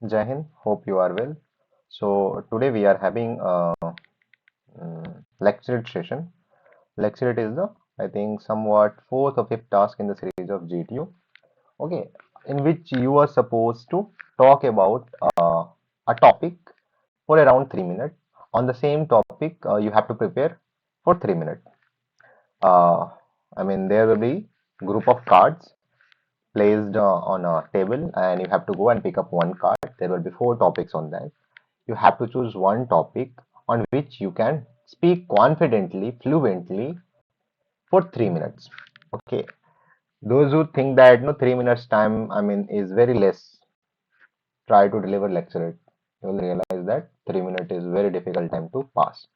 Jai Hind, hope you are well. So today we are having a Lecturette session. Lecturette is the, I think, somewhat fourth or fifth task in the series of GTU. Okay, in which you are supposed to talk about a topic for around 3 minutes. On the same topic, you have to prepare for 3 minutes. Uh, there will be group of cards placed on a table, and you have to go and pick up one card. There will be four topics on that. You have to choose one topic on which you can speak confidently, fluently for 3 minutes. Okay. Those who think that 3 minutes time, is very less, try to deliver lecture it. You will realize that 3 minutes is very difficult time to pass.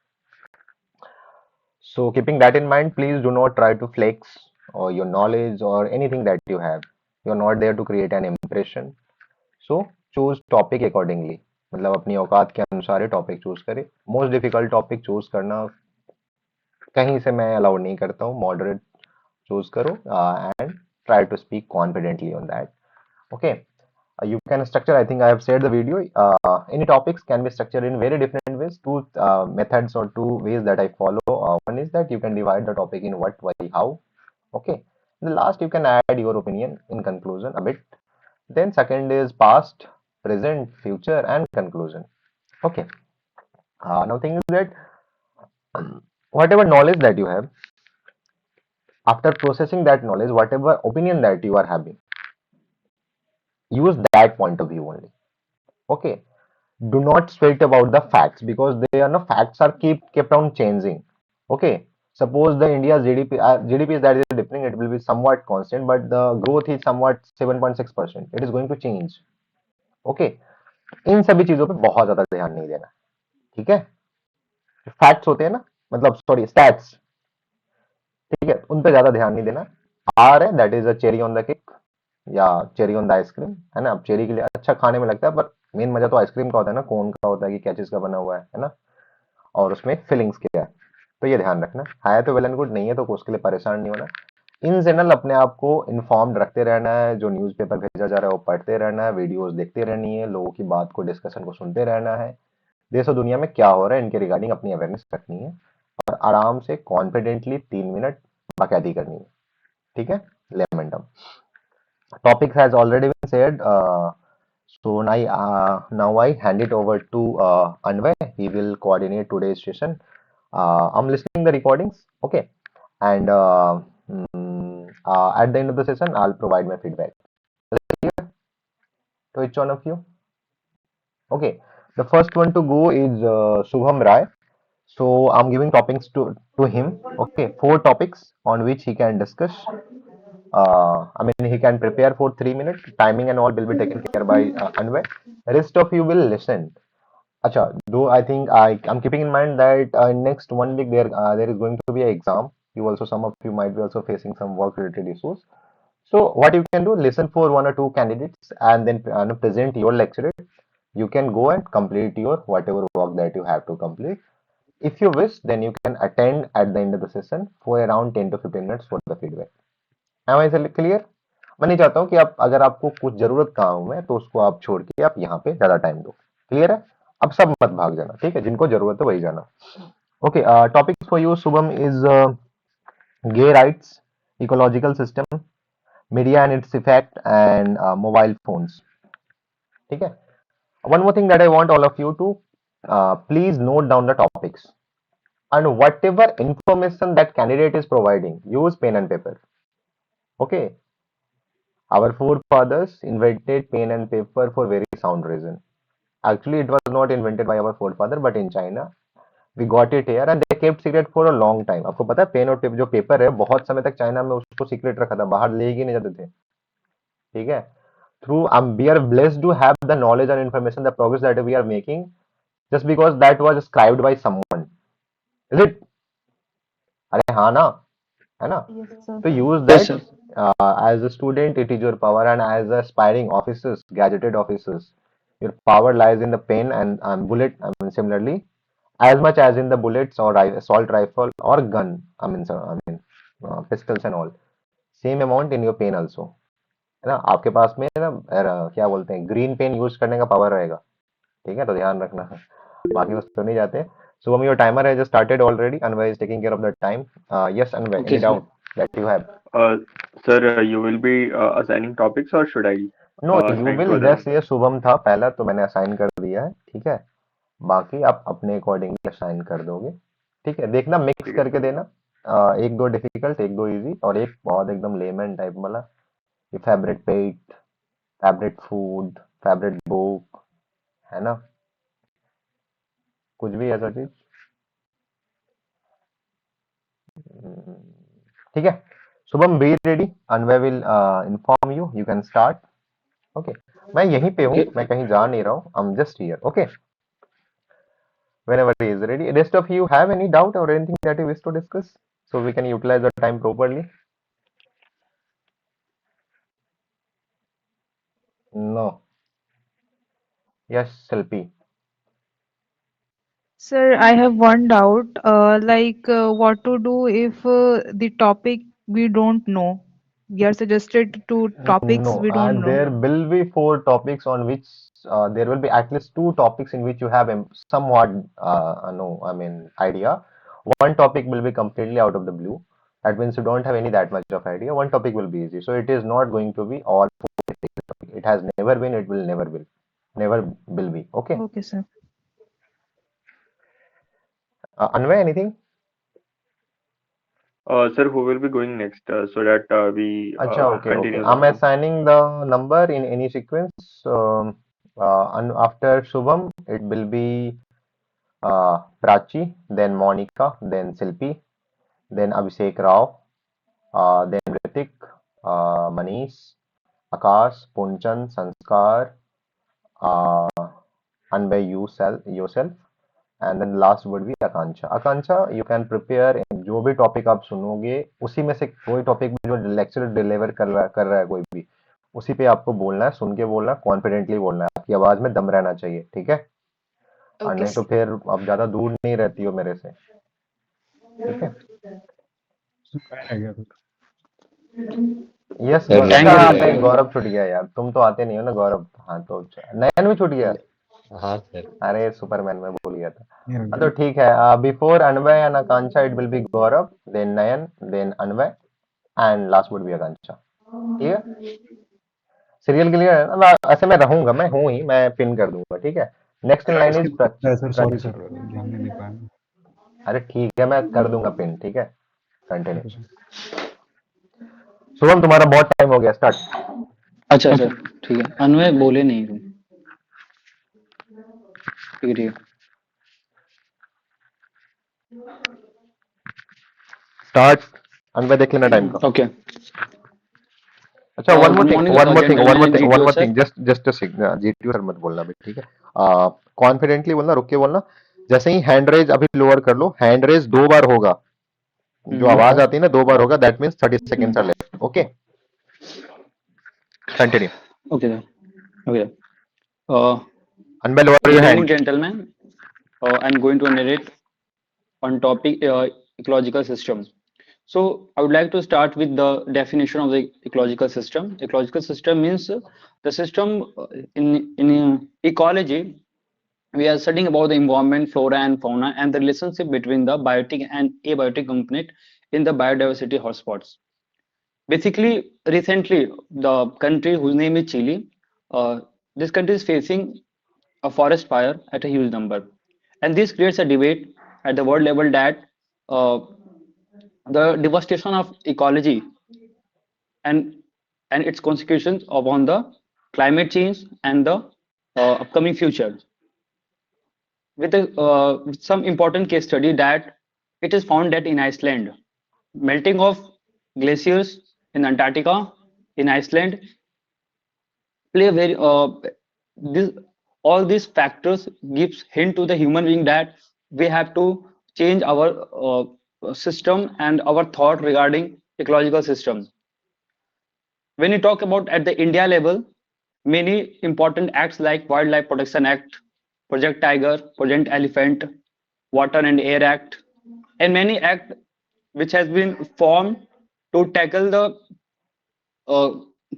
So keeping that in mind, please do not try to flex or your knowledge or anything that you have. You're not there to create an impression. So choose topic accordingly, मतलब अपनी औकात के अनुसार ही topic choose करें. Most difficult topic choose करना कहीं से मैं अलाउड नहीं करता हूँ. मॉडरेट चूज करो and try to speak confidently on that. Okay. You can structure, I think I have shared the video. Any topics can be structured in very different ways. Two methods or two ways that I follow. One is that you can divide the topic in what, why, how. Okay. In the last, you can add your opinion in conclusion a bit. Then second is past, present, future, and conclusion. Okay. Now thing is that whatever knowledge that you have, after processing that knowledge, whatever opinion that you are having, use that point of view only. Okay. Do not sweat about the facts because they are no facts are kept on changing. Okay. Suppose the India's GDP is that is different, it will be somewhat constant, but the growth is somewhat 7.6%. It is going to change. Okay. इन सभी चीजों पे बहुत ज्यादा ध्यान नहीं देना. ठीक है. फैक्ट्स होते हैं ना, मतलब सॉरी स्टैट्स, ठीक है, उन पे ज्यादा ध्यान नहीं देना. आर है that is a cherry on the cake या चेरी ऑन द आइसक्रीम, है ना. अब चेरी के लिए अच्छा खाने में लगता है, पर मेन मजा तो आइसक्रीम का होता है ना, कोन का होता है कि क्या चीज का बना हुआ है ना, और उसमें फिलिंग्स क्या है. तो ये ध्यान रखना है तो वेल एंड गुड, नहीं है तो उसके लिए परेशान नहीं होना. इन जनरल अपने आप को इन्फॉर्म्ड रखते रहना है. जो न्यूज़पेपर भेजा जा रहा है वो पढ़ते रहना है, वीडियोस देखते रहनी है, लोगों की बात को, डिस्कशन को सुनते रहना है. देश और दुनिया में क्या हो रहा है इनके रिगार्डिंग अपनी अवेयरनेस रखनी है और आराम से कॉन्फिडेंटली 3 मिनट बाकायदी करनी है. ठीक है. लेमेंटम topics has already been said. Now I hand it over to Anvay. He will coordinate today's session. I'm listening the recordings. Okay. And at the end of the session, I'll provide my feedback. Is it clear to each one of you? Okay. The first one to go is Shubham Rai. So I'm giving topics to him. Okay, four topics on which he can discuss. He can prepare for 3 minutes. Timing and all will be taken care by Anvay. Rest of you will listen. Acha, though I think I'm keeping in mind that next 1 week there is going to be an exam. You also, some of you might be also facing some work related issues. So what you can do, listen for one or two candidates and then present your lecture. You can go and complete your whatever work that you have to complete. If you wish, then you can attend at the end of the session for around 10 to 15 minutes for the feedback. Am I clear? मैं नहीं चाहता हूँ कि आप, अगर आपको कुछ जरूरत काम है तो उसको आप छोड़ के आप यहाँ पे ज्यादा टाइम दो. क्लियर है? अब सब मत भाग जाना. ठीक है. जिनको जरूरत है वही जाना. Okay. Topic for you Shubham is gay rights, ecological system, media and its effect and mobile phones. ठीक है. One more thing that I want all of you to please note down the topics and whatever information that candidate is providing, use pen and paper. Okay. Our forefathers invented pen and paper for very sound reason. Actually, it was not invented by our forefather, but in China we got it here and they kept secret for a long time. आपको पता है pen और जो paper है बहुत समय तक China में उसको सीक्रेट रखा था, बाहर ले ही नहीं जाते थे. ठीक है. Through we are blessed to have the knowledge and information, the progress that we are making, just because that was scribed by someone. Is it? अरे हाँ ना, है ना. Yes, sir. तो use Yes, that sir. as a student. It is your power, and as aspiring officers, gadgeted officers, your power lies in the pen and bullet. Similarly, as much as in the bullets or assault rifle or gun. Pistols and all. Same amount in your pen also. है ना, आपके पास में ना क्या बोलते हैं, green pen use करने का पावर रहेगा। ठीक है, तो ध्यान रखना। बाकी बस तो नहीं जाते। Shubham, your timer has started already, अनवय is taking care of the time. Yes अनवय, Okay, any sir. Doubt that you have? Uh, Sir, you will be assigning topics, or should I no, you assign to will, other just members? ये शुभम था पहला तो मैंने assign कर दिया है, ठीक है। बाकी आप अपने अकॉर्डिंगली असाइन कर दोगे। ठीक है, देखना मिक्स ठीक है करके सर। देना। एक दो डिफिकल्ट, एक दो इजी, और एक बहुत एकदम लेमन टाइप वाला। Favourite pet, favourite food, favourite book, है ना, कुछ भी ऐसा चीज। हम्म, ठीक है। Shubham, be ready, anyway will inform you, you can start. Okay, मैं यहीं पे हूँ, Okay. मैं कहीं जा नहीं रहा हूँ, I am just here. Okay, whenever he is ready. Rest of you have any doubt or anything that you wish to discuss, so we can utilize the time properly? No. Yes, Selpi. Sir, I have one doubt, what to do if the topic we don't know. We are suggested to topics No, we don't know. there will be four topics on which there will be at least two topics in which you have somewhat no, I mean idea. One topic will be completely out of the blue. That means you don't have any that much of idea. One topic will be easy. So it is not going to be all four topics. It has never been. It will never will. Never will be. Okay. Okay, sir. Anvay, anything? Sir, who will be going next so that we Acha, okay, okay. continue the I'm flow? assigning the number in any sequence. And after Shubham, it will be Prachi, then Monica, then Silpi, then Abhishek Rao, then Ritik, Manish, Akash, Punchan, Sanskar, uh, and by yourself. And then last word भी Akanksha. Akanksha, you can prepare, जो भी topic आप सुनोगे उसी में से कोई topic में जो लेक्चर डिलीवर कर रहा है कोई भी, उसी पे आपको बोलना है, सुन के बोलना है, कॉन्फिडेंटली बोलना है, आपकी आवाज में दम रहना चाहिए, ठीक है। और Okay, नहीं तो sir. फिर आप ज्यादा दूर नहीं रहती हो मेरे से, ठीक है। यस, सर Thank अच्छा you, रिपीट हाँ, sir. नहीं रहेगा गौरव छूट गया यार, तुम तो आते नहीं हो ना गौरव। हाँ तो नयन भी छूट गया। हाँ सर। अरे सुपरमैन में भूल गया था। हाँ तो ठीक है, before Anvay and Akanksha it will be Gaurav, then Nayan, then Anvay, and last would be Akanksha. ठीक है, सीरियल क्लियर है ना? ऐसे मैं रहूंगा, मैं हूं ही, मैं पिन कर दूंगा, ठीक है। Next in line is Prachi. अरे ठीक है, मैं कर दूंगा पिन, ठीक है। कंटिन्यू। शुभम, तुम्हारा बहुत टाइम हो गया, स्टार्ट। अच्छा सर, ठीक है। अनवय बोले नहीं तुम। ठीक है, ठीक है। स्टार्ट। अनवय देख लेना टाइम का। Okay. अच्छा, one more Good thing, morning, one more thing, one gentlemen more and thing, one GTO more sir. Thing, just GTU sir मत बोलना भी, ठीक है। कॉन्फिडेंटली बोलना, रुक के बोलना। जैसे ही हैंड रेज अभी लोअर कर लो, हैंड रेज दो बार होगा, जो हम्म, आवाज आती है ना दो बार होगा, that means 30 seconds are hmm. Left. Okay, continue. Okay, sir. Okay. Uh, अनबेल, lower Good your morning, hand. gentlemen. I'm going to narrate on topic ecological system. So I would like to start with the definition of the ecological system. Ecological system means the system in ecology. We are studying about the environment, flora and fauna, and the relationship between the biotic and abiotic component in the biodiversity hotspots. Basically, recently, the country whose name is Chile, uh, this country is facing a forest fire at a huge number, and this creates a debate at the world level that uh, the devastation of ecology and its consequences upon the climate change and the upcoming future. With some important case study that it is found that in Iceland, melting of glaciers in Antarctica, in Iceland, play a very this all these factors gives hint to the human being that we have to change our system and our thought regarding ecological system. When you talk about at the India level, many important acts like Wildlife Protection Act, Project Tiger, Project Elephant, Water and Air Act, and many acts which has been formed to tackle the uh,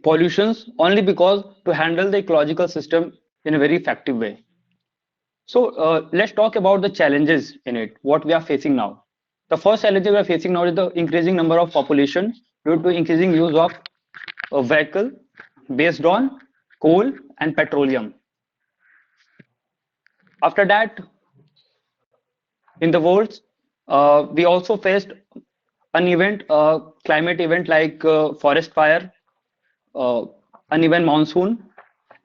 pollutions only because to handle the ecological system in a very effective way. So let's talk about the challenges in it, what we are facing now. The first challenge we are facing now is the increasing number of population due to increasing use of a vehicle based on coal and petroleum. After that, in the world, we also faced an event, climate event like forest fire, uh, uneven monsoon,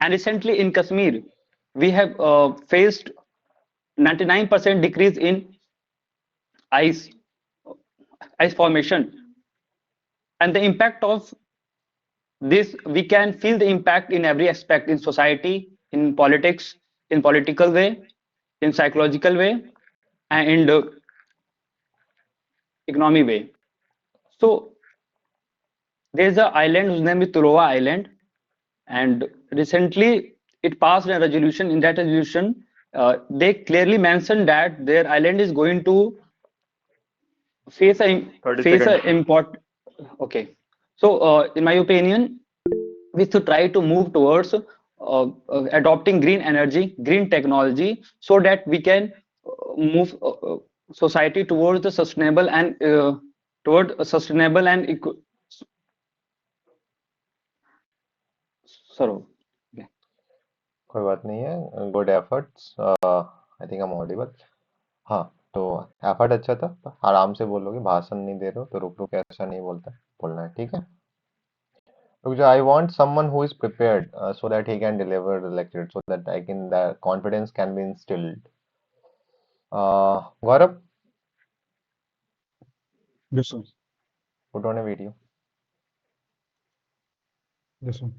and recently in Kashmir, we have faced 99% decrease in ice ice formation, and the impact of this we can feel the impact in every aspect in society, in politics, in political way, in psychological way, and in the economy way. So there's an island whose name is Tulowa Island, and recently it passed a resolution. In that resolution, they clearly mentioned that their island is going to face a 30 face a seconds. import. Okay, so in my opinion, we should try to move towards adopting green energy, green technology, so that we can move society towards the sustainable and toward a sustainable and sorry. Okay. कोई बात नहीं है, good efforts. I think I am audible. हाँ, तो effort अच्छा था। आराम से बोलोगे, भाषण नहीं दे रहे हो तो रुक रुक ऐसा नहीं बोलना है, ठीक है? Because I want someone who is prepared, so that he can deliver the lecture, so that the confidence can be instilled. Gaurav, Yes, sir. put on a video. Yes, sir.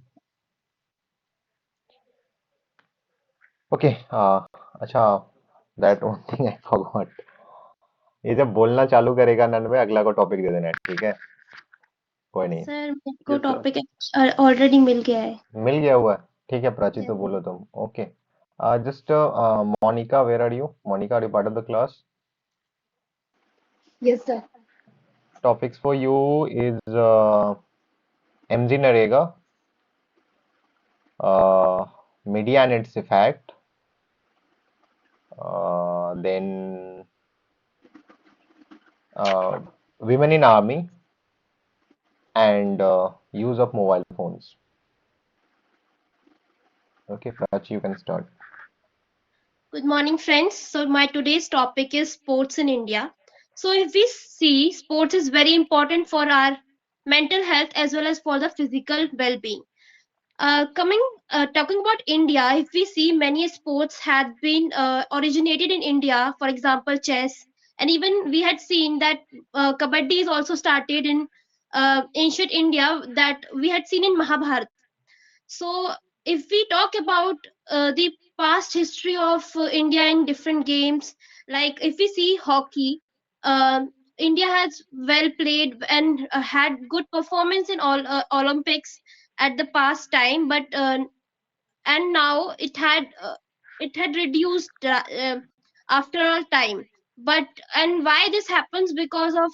Okay. अच्छा, that one thing I forgot. ये जब बोलना चालू करेगा नन्वे, अगला को topic दे देना है, ठीक है? कोई नहीं, सर मेरे को Yes, sir. टॉपिक ऑलरेडी मिल गया है। मिल गया हुआ है, ठीक है? प्राची, तो Yes, बोलो तुम। Okay, just Monica, where are you? Monica, are you part of the class? yes sir. Topics for you is MG Narega, media and its effect, then women in army, and use of mobile phones. Okay, Prachi, you can start. Good morning, friends. So my today's topic is sports in India. So if we see, sports is very important for our mental health as well as for the physical well-being. Talking about India, if we see many sports had been originated in India, for example, chess, and even we had seen that kabaddi is also started in ancient India that we had seen in Mahabharata. So, if we talk about the past history of India in different games, like if we see hockey, India has well played and had good performance in all Olympics at the past time, but and now it had reduced after a time. But and why this happens because of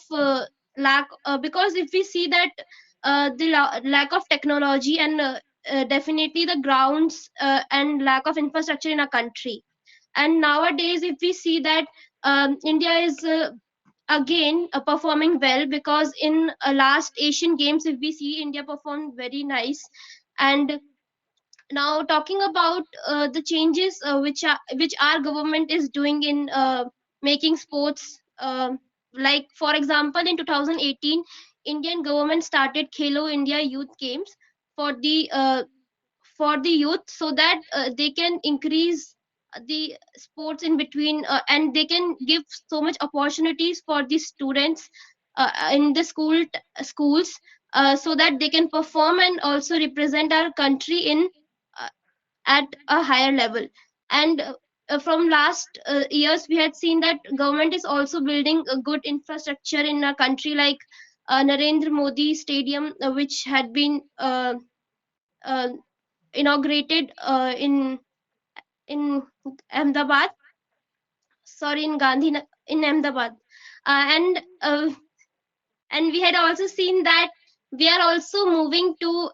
lack because if we see that the lack of technology and definitely the grounds and lack of infrastructure in our country. And nowadays if we see that India is again performing well, because in last Asian games if we see India performed very nice. And now talking about the changes which our government is doing in making sports, like for example in 2018 Indian government started Khelo India Youth Games for the youth, so that they can increase the sports in between, and they can give so much opportunities for the students in the schools, so that they can perform and also represent our country in uh, at a higher level. And from last years we had seen that government is also building a good infrastructure in a country, like Narendra Modi Stadium, which had been uh, inaugurated in Ahmedabad, sorry, in in Ahmedabad. And we had also seen that we are also moving to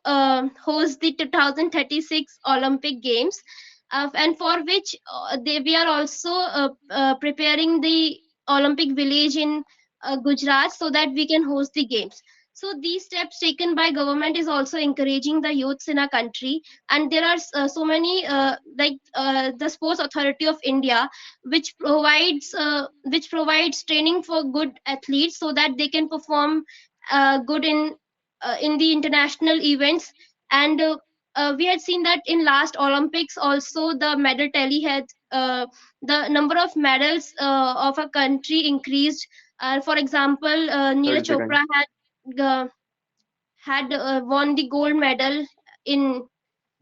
host the 2036 Olympic Games, and for which we are also preparing the Olympic village in Gujarat so that we can host the games. So these steps taken by government is also encouraging the youths in our country, and there are so many the Sports Authority of India, which provides training for good athletes so that they can perform good in the international events. And we had seen that in last Olympics also the medal tally had the number of medals of a country increased. For example, 30 Neeraj seconds. Chopra had won the gold medal in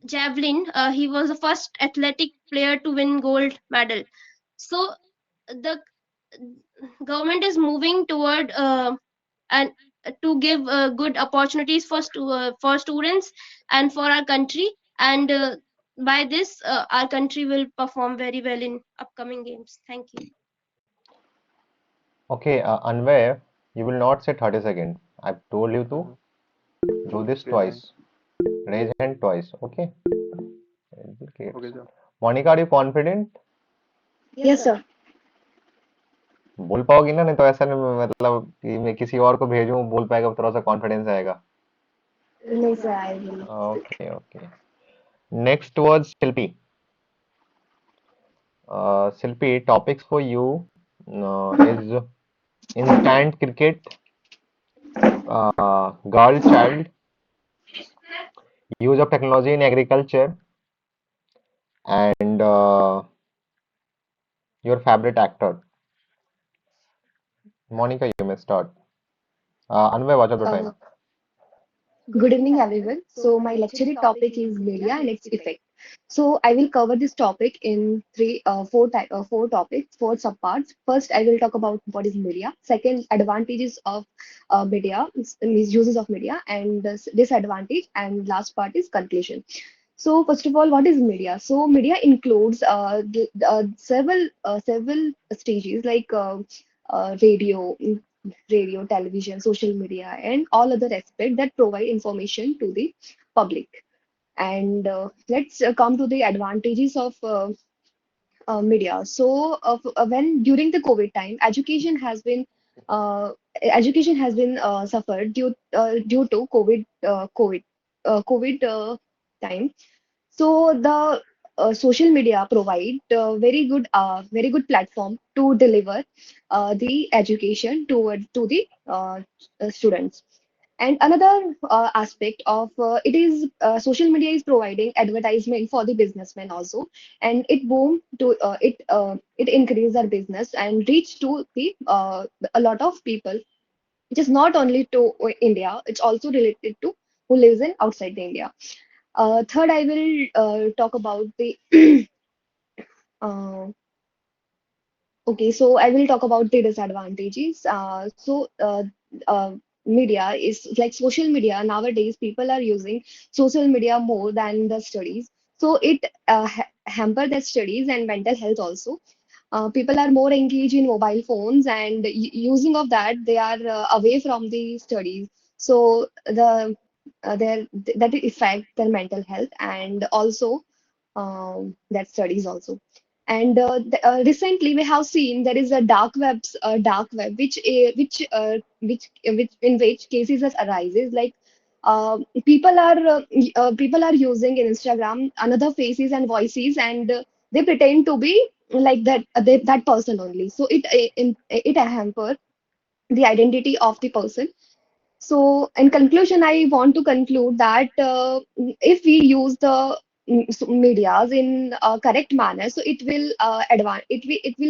javelin. He was the first athletic player to win gold medal. So the government is moving toward and to give good opportunities for students and for our country, and by this our country will perform very well in upcoming games. Thank you. Okay, Anvay, you will not say 30 seconds. I've told you to do this Okay, twice. Raise hand twice. Okay. Okay. okay, sir. Monica, are you confident? Yes, sir. बोल पाओगी ना? नहीं तो ऐसा नहीं, मतलब कि मैं किसी और को भेजूं बोल पाएगा, थोड़ा सा कॉन्फिडेंस आएगा. No, sir, I will. Okay, okay. Next was Shilpi. Shilpi, topics for you is instant cricket, girl child, use of technology in agriculture, and your favorite actor. Monica, you may start. Anvay, watch out the time. Uh, Good evening, everyone. So my lecture topic is media and its effect. So I will cover this topic in four topics, four subparts. First, I will talk about what is media. Second, advantages of media, misuses of media, and disadvantage. And last part is conclusion. So first of all, what is media? So media includes several stages like radio, television, social media, and all other aspects that provide information to the public. And let's come to the advantages of media. So, when during the COVID time, uh, education has been suffered due to COVID time. So the social media provide very good platform to deliver the education to the students. And another aspect of it is social media is providing advertisement for the businessmen also, and it increase their business and reach to the a lot of people. It is not only to India; it's also related to who lives in outside the India. Third, I will talk about the uh, okay, so I will talk about the disadvantages. Uh, Media is like social media. Nowadays, people are using social media more than the studies. So it hamper their studies and mental health also. People are more engaged in mobile phones and using of that, they are away from the studies. So that affect their mental health and also that studies also. And recently we have seen there is a dark web which in which cases has arises like people are using in Instagram another faces and voices, and they pretend to be like that person only. So it hamper the identity of the person. So, in conclusion, I want to conclude that if we use the medias in a correct manner, so it will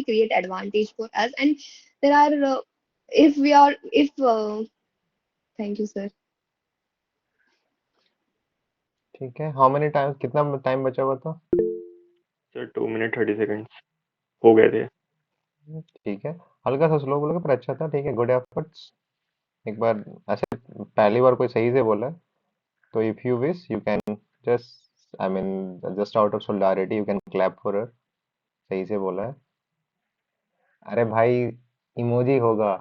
create advantage for us. And there are if we are if thank you, sir. ठीक है. How many times? कितना time बचा हुआ था? Sir, 2 minutes 30 seconds हो गए थे. ठीक है. हल्का सा स्लो बोलोगे पर अच्छा था. ठीक है. Good efforts. एक बार ऐसे पहली बार कोई सही से बोला है, तो if you wish you can just, I mean, just out of solidarity you can clap for her. सही से बोला है. अरे भाई, इमोजी होगा.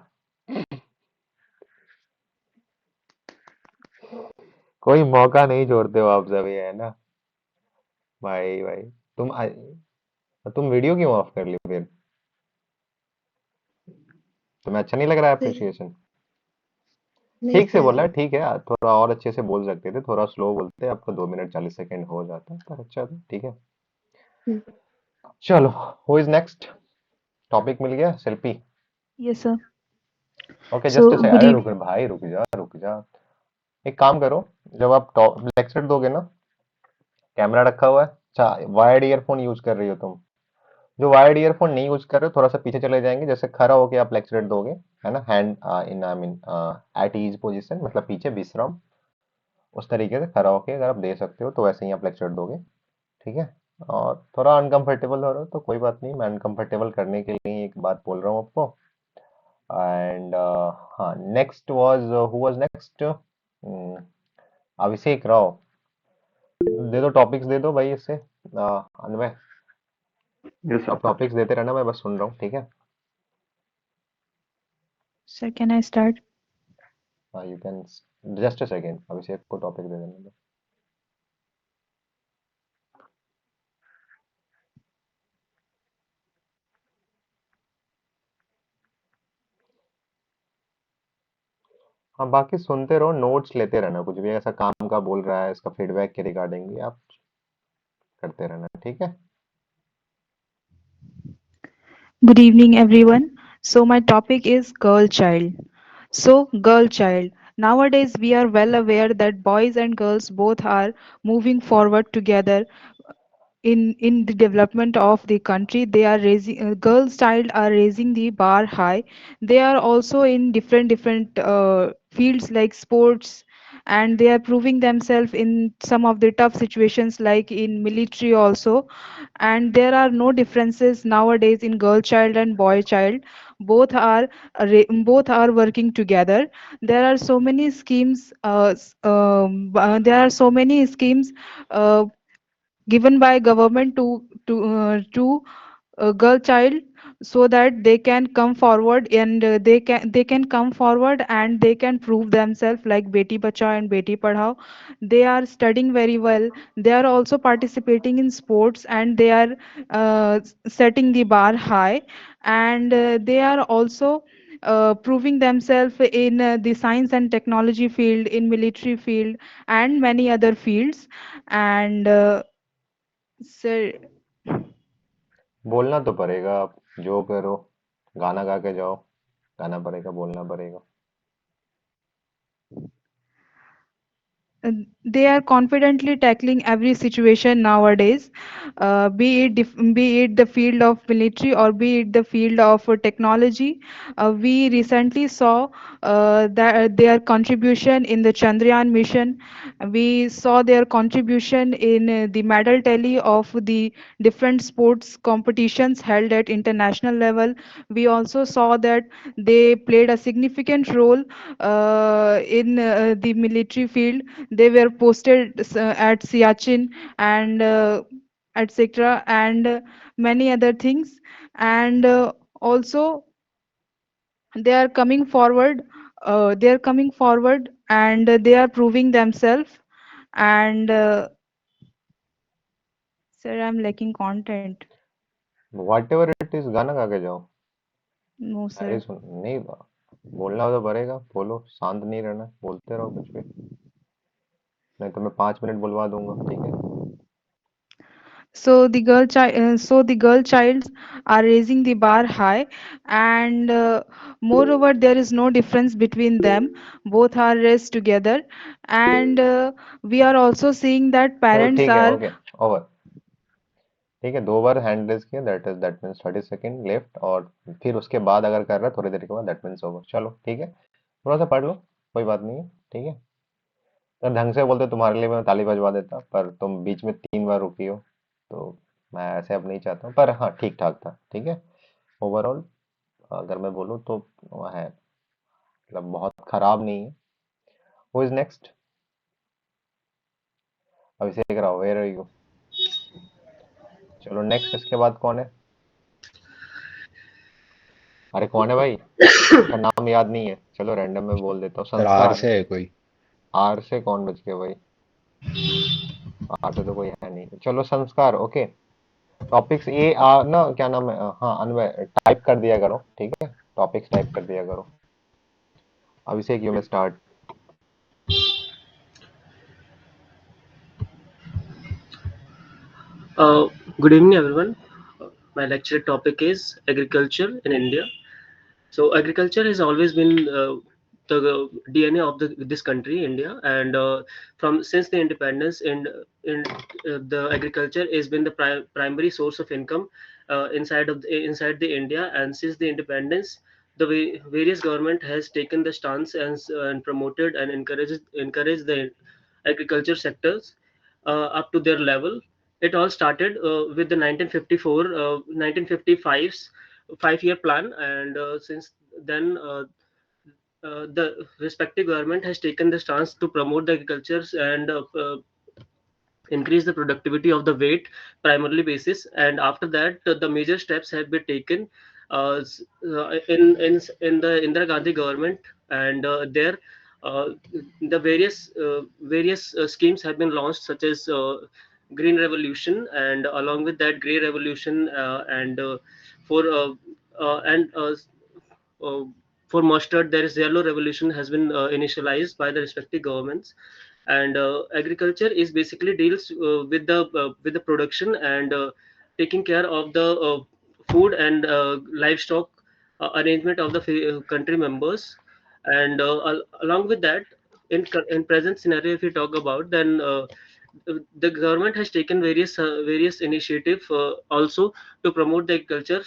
कोई मौका नहीं छोड़ते हो आप सभी, है ना? भाई भाई, तुम वीडियो क्यों ऑफ कर ली फिर? तुम्हें अच्छा नहीं लग रहा है सर, अप्रिसिएशन? नहीं ठीक से सर। बोला है, ठीक है, थोड़ा और अच्छे से बोल सकते थे, थोड़ा स्लो बोलते, आपको 2 मिनट 40 सेकंड हो जाता पर अच्छा था, ठीक है। हम्म, चलो, हु इज नेक्स्ट? टॉपिक मिल गया, शिल्पी? Yes, sir. Okay, just So, से, good अरे रुक evening. भाई, रुक जा रुक जा। एक काम करो, जब आप लेक्चर दोगे ना, कैमरा रखा हुआ है, अच्छा वायर्ड ईयरफोन यूज कर रही हो तुम? जो वायर्ड ईयरफोन नहीं यूज कर रहे हो, थोड़ा सा पीछे चले जाएंगे, जैसे खड़ा होके आप लेक्चर दोगे, है ना, hand in I mean at ease position, मतलब पीछे विश्राम, उस तरीके से खड़ा होके अगर आप दे सकते हो तो वैसे ही आप लेक्चर दोगे, ठीक है। और थोड़ा अनकंफर्टेबल हो रहा हो तो कोई बात नहीं, मैं अनकंफर्टेबल करने के लिए एक बात बोल रहा हूँ आपको। एंड हाँ, next was, who was next? Abhishek Rao. दे दो टॉपिक्स, दे दो भाई इससे, अनवय। Yes, आप Doctor. टॉपिक्स देते रहना, मैं बस सुन रहा हूँ, ठीक है। Sir, can I start? You can, just a second, Abhishek को टॉपिक दे देना दो। हाँ, बाकी सुनते रहो, नोट्स लेते रहना, कुछ भी ऐसा काम का बोल रहा है इसका फीडबैक के रिगार्डिंग भी आप करते रहना, ठीक है। Good evening, everyone. So, my topic is girl child. So, girl child. Nowadays, we are well aware that boys and girls both are moving forward together in the development of the country. They are raising girls child are raising the bar high. They are also in different fields like sports, and they are proving themselves in some of the tough situations like in military also. And there are no differences nowadays in girl child and boy child. Both are working together. There are so many schemes, there are so many schemes uh, given by government to a girl child, so that they can come forward, and they can come forward and they can prove themselves, like beti bachao and beti padhao. They are studying very well. They are also participating in sports, and they are setting the bar high. And they are also proving themselves in the science and technology field, in military field, and many other fields. And sir, बोलना तो पड़ेगा, आप जो करो, गाना गा के जाओ, गाना पड़ेगा, बोलना पड़ेगा। they are confidently tackling every situation nowadays, be it the field of military or be it the field of technology. We recently saw that their contribution in the Chandrayaan mission. We saw their contribution in the medal tally of the different sports competitions held at international level. We also saw that they played a significant role in the military field. They were posted at Siachen and etc. and many other things. And also they are coming forward. They are coming forward, and they are proving themselves. And sir, I'm lacking content. What ever it is, गाना गा के जाओ। No, अरे sir. सुन नहीं बोलना तो पड़ेगा, बोलो, शांत नहीं रहना, बोलते रहो कुछ भी, नहीं तो मैं 5 मिनट बुलवा दूंगा, ठीक है। So the girl childs are raising the bar high. And moreover, there is no difference between them. Both are raised together. And we are also seeing that चलो parents ठीक है, are. Okay, over. ठीक है, 2 बार hand raise किया, that means 30 second left, और फिर उसके बाद अगर कर रहा है थोड़ी देर के बाद, दैट मीन्स ओवर। चलो ठीक है, थोड़ा सा पढ़ लो, कोई बात नहीं है, ठीक है। अगर ढंग से बोलते तुम्हारे लिए मैं ताली बजवा देता, पर तुम बीच में 3 बार रुकी हो, तो मैं ऐसे अब नहीं चाहता हूँ, पर हाँ ठीक ठाक था, ठीक है। ओवरऑल अगर मैं बोलूँ तो वो है, मतलब बहुत खराब नहीं है। Who is next? Abhishek Rao, where are you? चलो नेक्स्ट, इसके बाद कौन है? अरे कौन है भाई? उसका नाम याद नहीं है, चलो रैंडम में बोल देता हूँ, सर आर संस्कार। से है कोई? आर से कौन बच गया भाई? आर से तो कोई है नहीं। चलो संस्कार, ओके। टॉपिक्स ये ना क्या नाम है, हाँ अनवय, टाइप कर दिया करो, ठीक है? टॉपिक्स टाइप कर दिया करो। अभिषेक यू में start. Uh, Good evening, everyone. My lecture topic is agriculture in India. So, agriculture has always been the DNA of this country, India, and from since the independence, in the agriculture has been the primary source of income inside the India, and since the independence, various government has taken the stance and promoted and encouraged the agriculture sectors up to their level. It all started with the 1954 1955's 5-year plan, and since then the respective government has taken the stance to promote the agriculture and increase the productivity of the weight primarily basis. And after that the major steps have been taken in the Indira Gandhi government, and there uh, the various schemes have been launched, such as green revolution, and along with that grey revolution, and for and uh, for mustard there is yellow revolution has been initialized by the respective governments. And agriculture is basically deals with the production and taking care of the food and livestock arrangement of the country members. And along with that, in present scenario, if we talk about, then the government has taken various initiative also to promote the agriculture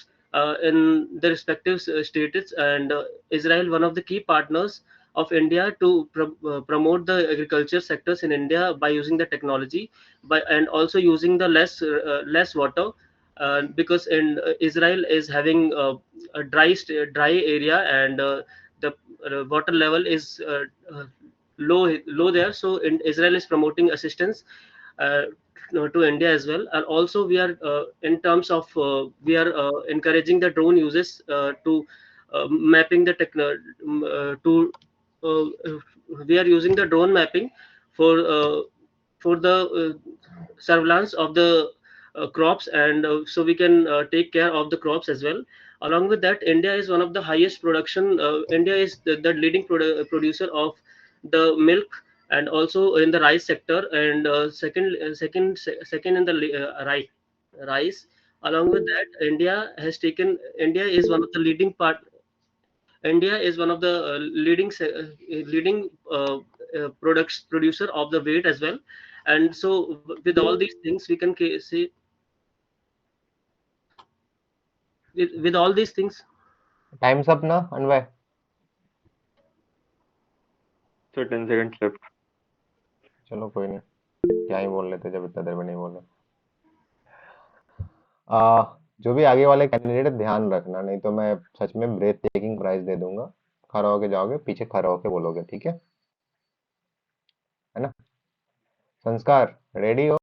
in the respective states. And Israel, one of the key partners of India to promote the agriculture sectors in India by using the technology, and also using the less water, because in Israel is having a dry area, and the water level is low there. So Israel is promoting assistance uh, to India as well. And also we are in terms of we are encouraging the drone uses to mapping the to uh, we are using the drone mapping for the surveillance of the crops, and so we can take care of the crops as well. Along with that, India is one of the highest production. India is the leading producer of the milk, and also in the rice sector, and second in the rice. Along with that, India is one of the leading part. India is one of the leading products producer of the wheat as well. And so with all these things, we can say, with all these things. Times up ना अनवय? So 10 seconds left. चलो कोई नहीं, क्या ही बोल लेते जब इतना देर में नहीं बोले। जो भी आगे वाले कैंडिडेट ध्यान रखना, नहीं तो मैं सच में ब्रेथ टेकिंग प्राइज दे दूंगा। खड़ा होके जाओगे, पीछे खड़ा होके बोलोगे, ठीक है ना? संस्कार रेडी हो?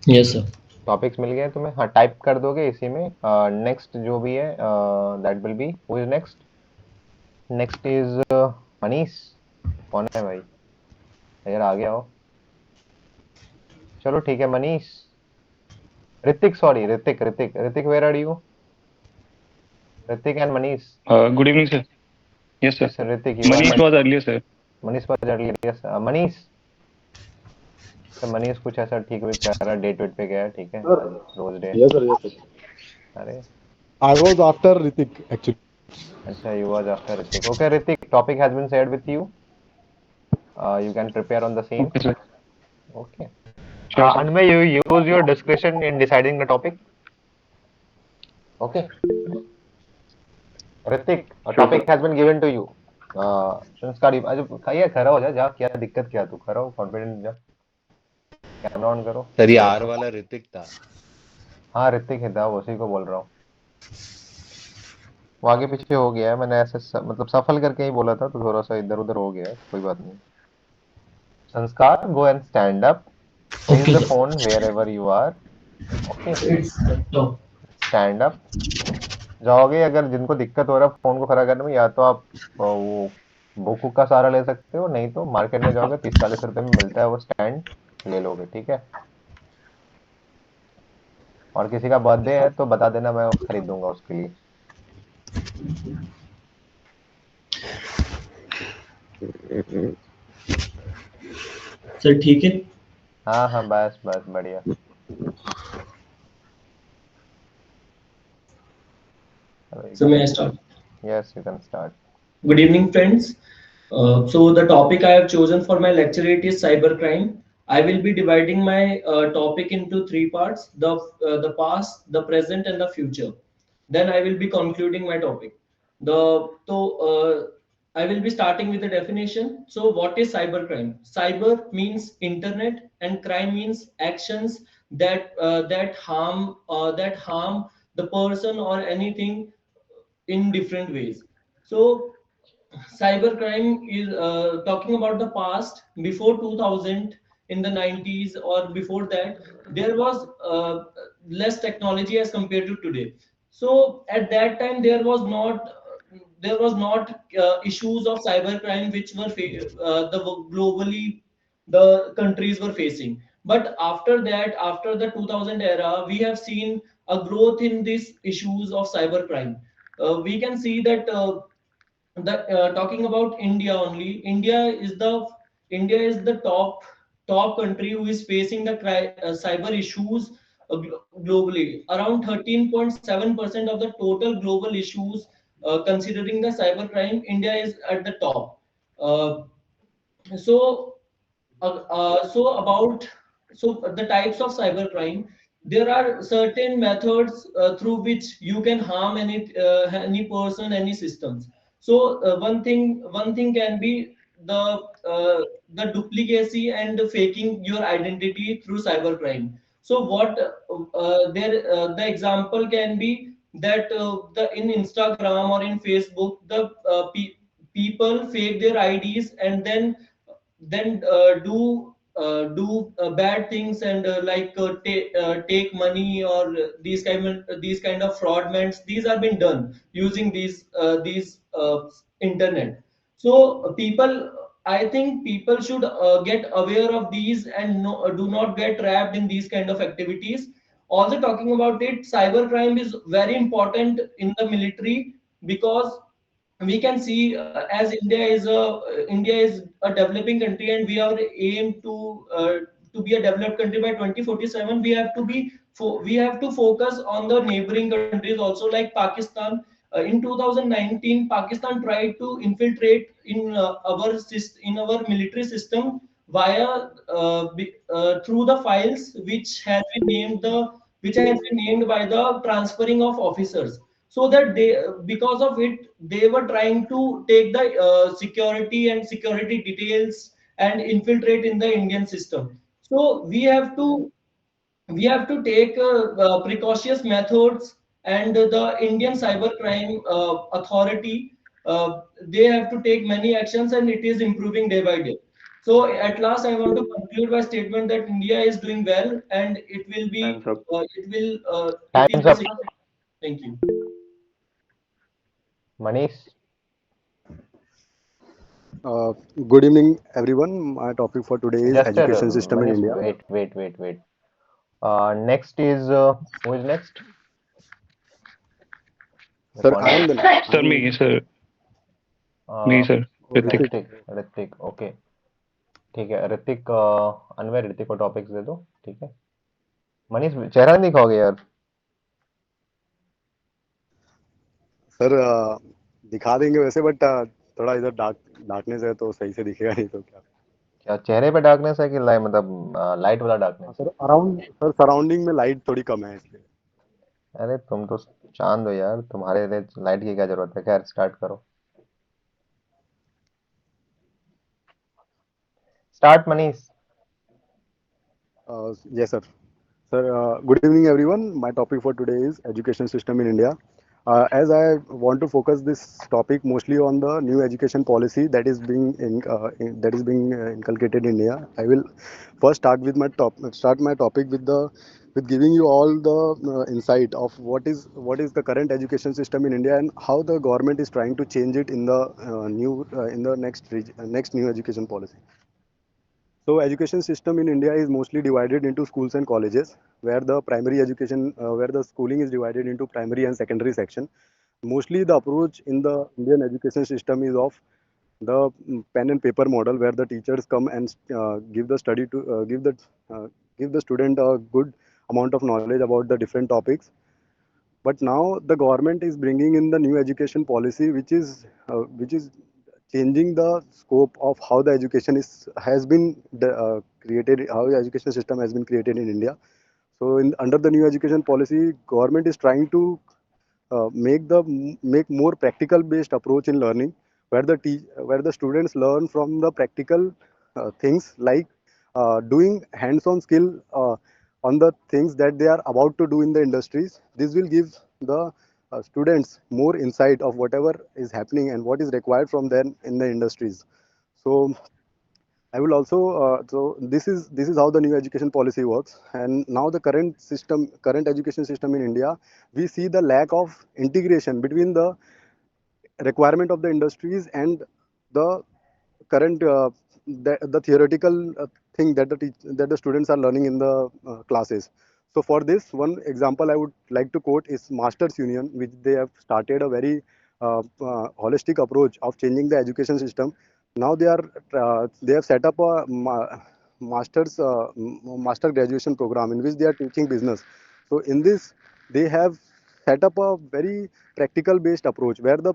Yes sir. टॉपिक्स मिल गए तुम्हें? हाँ, टाइप कर दोगे इसी में। नेक्स्ट जो भी है, that will be, who is next? Next is Manish. कौन है भाई? यार आ गया हो। चलो ठीक है, Manish. Hrithik, sorry Hrithik, Hrithik where are you? Hrithik and Manish. Good evening, sir. Yes, sir. Yes, Hrithik, you Manish are was earlier, sir. Manish was earlier, yes. Manish, तो मनीष कुछ ऐसा ठीक है, प्यारा डेट वेट पे गया, ठीक है? Rose day. Yes, sir. Yes, sir. अरे I was after Ritik actually. अच्छा, you was after Hrithik. Okay, Hrithik, topic has been shared with you. You can prepare on the same. Okay, sir. Okay. Sure, sir. Anvay, you use your discretion in deciding the topic. Okay. Hrithik, a topic has been given to you. संस्कार, ये खड़ा हो जा, क्या दिक्कत, क्या तू खड़ा हो, कॉन्फिडेंट जा, कैमरा ऑन करो। सर ये आर वाला ऋतिक था। हाँ ऋतिक है था, उसी को बोल रहा हूँ। वो आगे पीछे हो गया है, मैंने ऐसे मतलब सफल करके ही बोला था, तो थोड़ा सा इधर उधर हो गया है, कोई बात नहीं। Sanskar, go and stand up, place the phone wherever you are. Okay, stand up. जाओगे, अगर जिनको दिक्कत हो रहा है फोन को खड़ा करने में, या तो आप वो बुक का सहारा ले सकते हो, नहीं तो मार्केट में जाओगे 30-40 रुपए में मिलता है वो स्टैंड, ले लोगे, ठीक है। और किसी का बर्थडे है तो बता देना, मैं खरीद दूंगा उसके लिए। सर ठीक है। हाँ हाँ, बस बस बढ़िया। सर मैं start. Yes, you can start. Good evening, friends. So the topic I have chosen for my lecturate is cybercrime. I will be dividing my topic into three parts: the past, the present, and the future. Then I will be concluding my topic. I will be starting with the definition. So what is cybercrime? Cyber means internet, and crime means actions that harm the person or anything in different ways. So cybercrime is talking about the past before 2000, in the 90s or before that. There was less technology as compared to today. So at that time there was not issues of cybercrime which were the globally the countries were facing. But after that, after the 2000 era, we have seen a growth in these issues of cybercrime. We can see that talking about India only, India is the top country who is facing the cyber issues globally. Around 13.7% of the total global issues, considering the cyber crime, India is at the top. Uh, so about the types of cybercrime, there are certain methods through which you can harm any person, any systems. So one thing can be the duplicacy and faking your identity through cybercrime. So the example can be that the in Instagram or in Facebook, people fake their IDs and then do bad things and take money, or these kind of fraudments. These are being done using these internet. So I think people should get aware of these and do not get trapped in these kind of activities. Also talking about it, cybercrime is very important in the military, because we can see, as India is a developing country, and we are aimed to be a developed country by 2047. We have to focus on the neighboring countries also, like Pakistan. In 2019, Pakistan tried to infiltrate in our military system via through the files which has been named by the transferring of officers. So that they, because of it, they were trying to take the security details and infiltrate in the Indian system. So we have to take precautious methods, and the Indian cybercrime authority, they have to take many actions, and it is improving day by day. So at last, I want to conclude my statement that India is doing well, and it will be Hands up. it is Time's the up. thank you. Manish. Uh, Good evening, everyone. My topic for today is Just a education system in Manish, India. wait. Next is who is next? The Sir, I am contact. the I Sir, am me, sir. Me, Uh, sir. Ritik. Ritik. Hrithik okay, ठीक है ऋतिक। अनवर ऋतिक को topics दे दो, ठीक है। मनीष चेहरा नहीं दिखाओगे यार। सर दिखा देंगे वैसे, बट थोड़ा इधर डार्कनेस है तो सही से दिखेगा नहीं तो क्या। क्या चेहरे पे डार्कनेस है कि लाइट, मतलब लाइट वाला हाँ darkness? Sir, around sir surrounding में लाइट थोड़ी कम है इसलिए। अरे तुम तो चांद हो यार, तुम्हारे लिए लाइट की क्या जरूरत है। खैर स्टार्ट करो, start Manish. Yes, sir. Sir, good evening, everyone. My topic for today is education system in India. As I want to focus this topic mostly on the new education policy that is being inculcated in India, I will first start my topic with the with giving you all the insight of what is the current education system in India and how the government is trying to change it in the next new education policy. So education system in India is mostly divided into schools and colleges, where the primary education, where the schooling is divided into primary and secondary section. Mostly the approach in the Indian education system is of the pen and paper model, where the teachers come and give the study to uh, give the student a good amount of knowledge about the different topics. But now the government is bringing in the new education policy, which is changing the scope of how the education is has been created, how the education system has been created in India. So under the new education policy, government is trying to make more practical based approach in learning, where the students learn from the practical things, like doing hands-on skill on the things that they are about to do in the industries. This will give the students more insight of whatever is happening and what is required from them in the industries. So I will also this is how the new education policy works. And now the current education system in India, we see the lack of integration between the requirement of the industries and the current the theoretical thing that that the students are learning in the classes. So for this, one example I would like to quote is Masters Union, which they have started a very holistic approach of changing the education system. Now they have set up a master graduation program in which they are teaching business. So in this, they have set up a very practical based approach, where the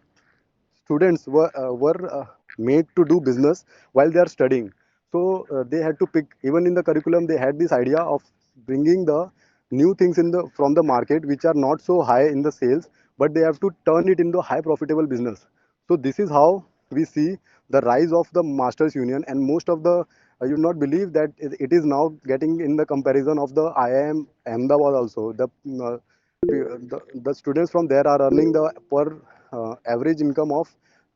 students were made to do business while they are studying. So they had to pick, even in the curriculum they had this idea of bringing the new things in the from the market, which are not so high in the sales, but they have to turn it into high profitable business. So this is how we see the rise of the Masters Union. And most of the you would not believe that it is now getting in the comparison of the IIM Ahmedabad also. The students from there are earning the per average income of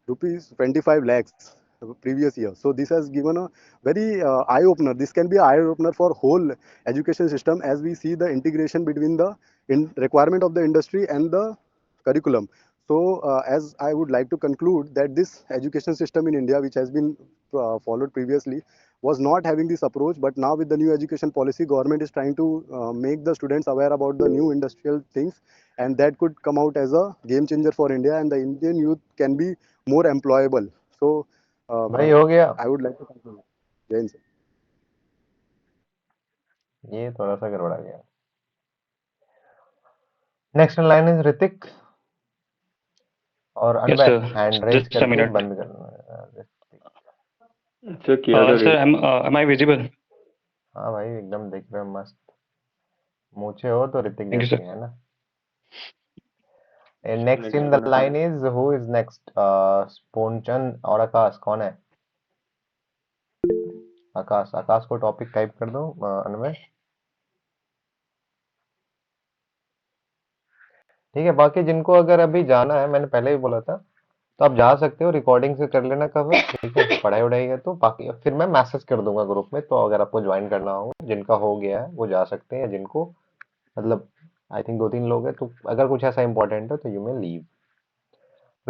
rupees 25 lakhs previous year. So this has given a very eye opener. This can be an eye opener for whole education system, as we see the integration between the requirement of the industry and the curriculum. So as I would like to conclude that this education system in India, which has been followed previously, was not having this approach. But now with the new education policy, government is trying to make the students aware about the new industrial things, and that could come out as a game changer for India, and the Indian youth can be more employable. So भाई हो गया I would like to conclude. Jain sir. ये थोड़ा सा गड़बड़ा गया next in line is Hrithik और Yes, Anvay sir. Hand raise Just a करके minute. बंद करना ऋतिक Sir, किया था Sir, raise. am I visible? हाँ भाई एकदम दिख रहे हो मस्त मूछे हो तो ऋतिक Thank you, जैसे sir. ही है ना next in the Next. Line is who is next स्पोनचंद और आकाश कौन है आकाश आकाश को टॉपिक टाइप कर दो अनवय ठीक है बाकी जिनको अगर अभी जाना है मैंने पहले भी बोला था तो आप जा सकते हो रिकॉर्डिंग से कर लेना कवर ठीक है पढ़ाई उढ़ाई है तो बाकी फिर मैं मैसेज कर दूंगा ग्रुप में तो अगर आपको ज्वाइन करना हो जिनका हो गया है वो जा सकते हैं जिनको मतलब आई थिंक 2-3 लोग हैं तो अगर कुछ ऐसा इंपॉर्टेंट है तो you may leave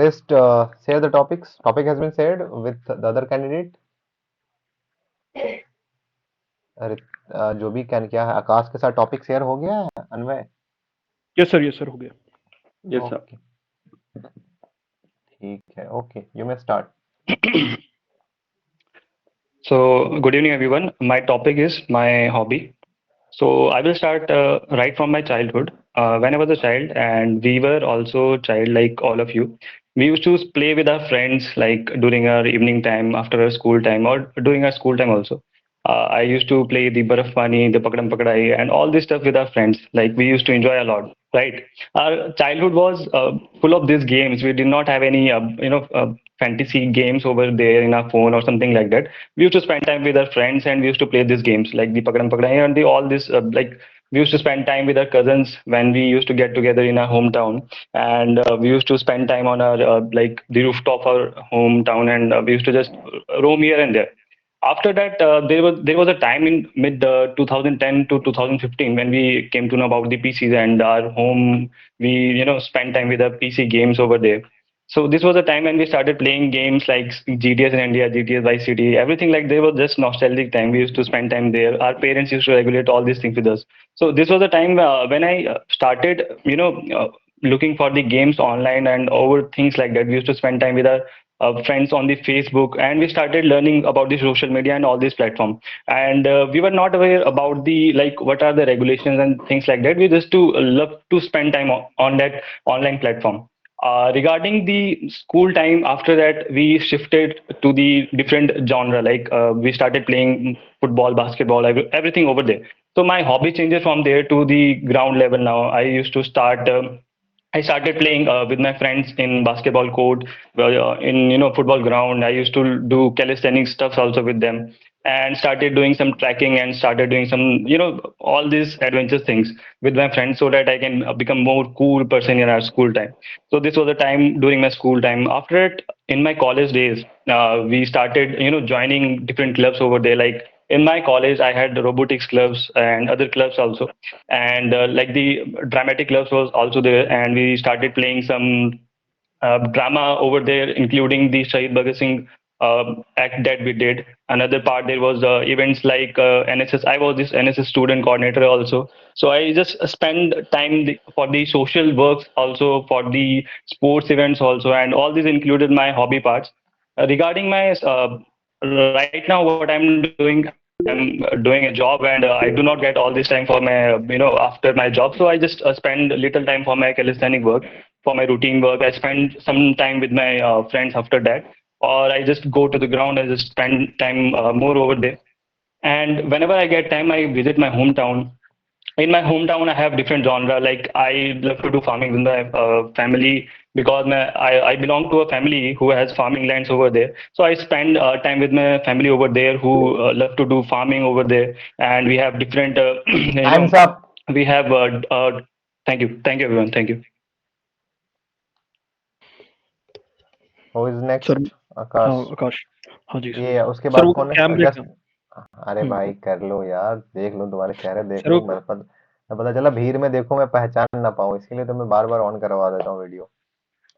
rest share the topic has been shared with the other candidate अरे जो भी कैन क्या है आकाश के साथ टॉपिक शेयर हो गया है अनवय Yes, sir, हो गया. Yes, sir. ओके ठीक है okay you may start So, good evening, everyone. My topic is my hobby. So, I will start right from my childhood. When I was a child, and we were also child like all of you, we used to play with our friends like during our evening time, after our school time, or during our school time also. I used to play the Barf Pani, the Pakadam Pakadai, and all this stuff with our friends. Like we used to enjoy a lot, right? Our childhood was full of these games. We did not have any, fantasy games over there in our phone or something like that. We used to spend time with our friends and we used to play these games like the Pakadam Pakadai and the all this like we used to spend time with our cousins when we used to get together in our hometown, and we used to spend time on our like the rooftop of our hometown, and we used to just roam here and there. After that, there was a time in mid 2010 to 2015 when we came to know about the PCs and our home. We spent time with the PC games over there. So this was a time when we started playing games like GTS in India, GTS Vice City, everything like they were just nostalgic time. We used to spend time there. Our parents used to regulate all these things with us. So this was a time when I started, looking for the games online and over things like that. We used to spend time with our friends on the Facebook, and we started learning about the social media and all these platforms. And we were not aware about the like what are the regulations and things like that. We just to love to spend time on that online platform. Regarding the school time, after that we shifted to the different genre. Like we started playing football, basketball, everything over there. So my hobby changes from there to the ground level now. I used to start. I started playing with my friends in basketball court, in football ground. I used to do calisthenics stuff also with them, and started doing some trekking and started doing some all these adventure things with my friends so that I can become more cool person in our school time. So this was the time during my school time. After it, in my college days, we started joining different clubs over there. Like in my college, I had robotics clubs and other clubs also, and like the dramatic clubs was also there, and we started playing some drama over there, including the Shahid Bhagat Singh act that we did. Another part there was events like NSS. I was this NSS student coordinator also, so I just spend time for the social works also, for the sports events also, and all these included my hobby parts. Regarding my right now, what I'm doing, I'm doing a job, and I do not get all this time for my after my job. So I just spend little time for my calisthenic work, for my routine work. I spend some time with my friends after that, or I just go to the ground. I just spend time more over there. And whenever I get time, I visit my hometown. In my hometown, I have different genre. Like I love to do farming with my family, because I belong to a family who has farming lands over there. So I spend time with my family over there who love to do farming over there. And we have different Time's up. we have thank you everyone, thank you. Who is sir next? हाँ आकाश। आकाश हाँ जी sir ये उसके sir बाद वो कौन है? कैमरे just. का अरे भाई कर लो यार, देख लो तुम्हारे चेहरे देख सर लो। वो मैं पता चला भीड़ में देखो मैं पहचान ना पाऊँ, इसीलिए तो मैं बार बार ऑन करवा देता हूँ वीडियो।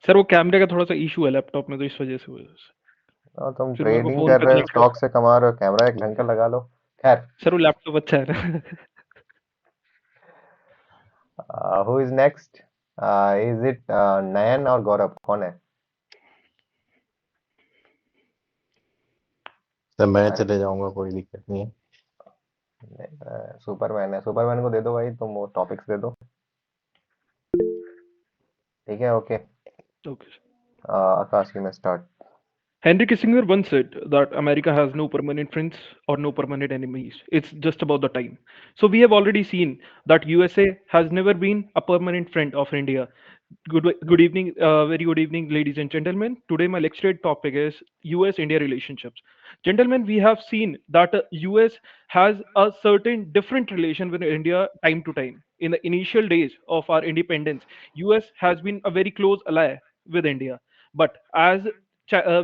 सर वो कैमरे का थोड़ा सा इशू है लैपटॉप में, तो इस वजह से हुआ है। और तुम फिर मेरे को ट्रेडिंग फोन कर पे रहे हो, कनेक्ट हो। स्टॉक से कमा रहे हो, कैमरा एक ढंग का लगा लो। खैर, सर वो लैपटॉप अच्छा है ना। Who is next? Is it Nayan और गौरव, कौन है? सर मैं अरे चले जाऊंगा, कोई दिक्कत नहीं है। सुपरमैन है, सुपरमैन को दे दो भाई, तुम वो टॉपिक्स दे दो। ठीक है, ओके। Okay. आकाश, यू में start. Henry Kissinger once said that America has no permanent friends or no permanent enemies. It's just about the time. So we have already seen that USA has never been a permanent friend of India. Good evening, very good evening, ladies and gentlemen. Today my lecture topic is US-India relationships. Gentlemen, we have seen that US has a certain different relation with India time to time. In the initial days of our independence, US has been a very close ally with India. But as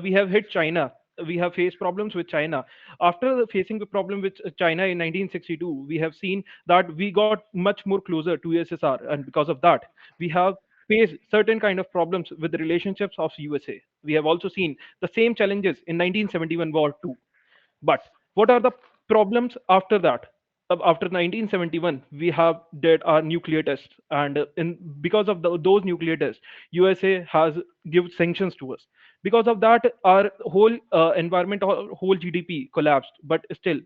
we have hit China. We have faced problems with China. After facing the problem with China in 1962, we have seen that we got much more closer to USSR, and because of that, we have faced certain kind of problems with the relationships of USA. We have also seen the same challenges in 1971 war too. But what are the problems after that? After 1971, we have did our nuclear tests, and in because of those nuclear tests, USA has give sanctions to us. Because of that, our whole environment, our whole GDP collapsed. But still,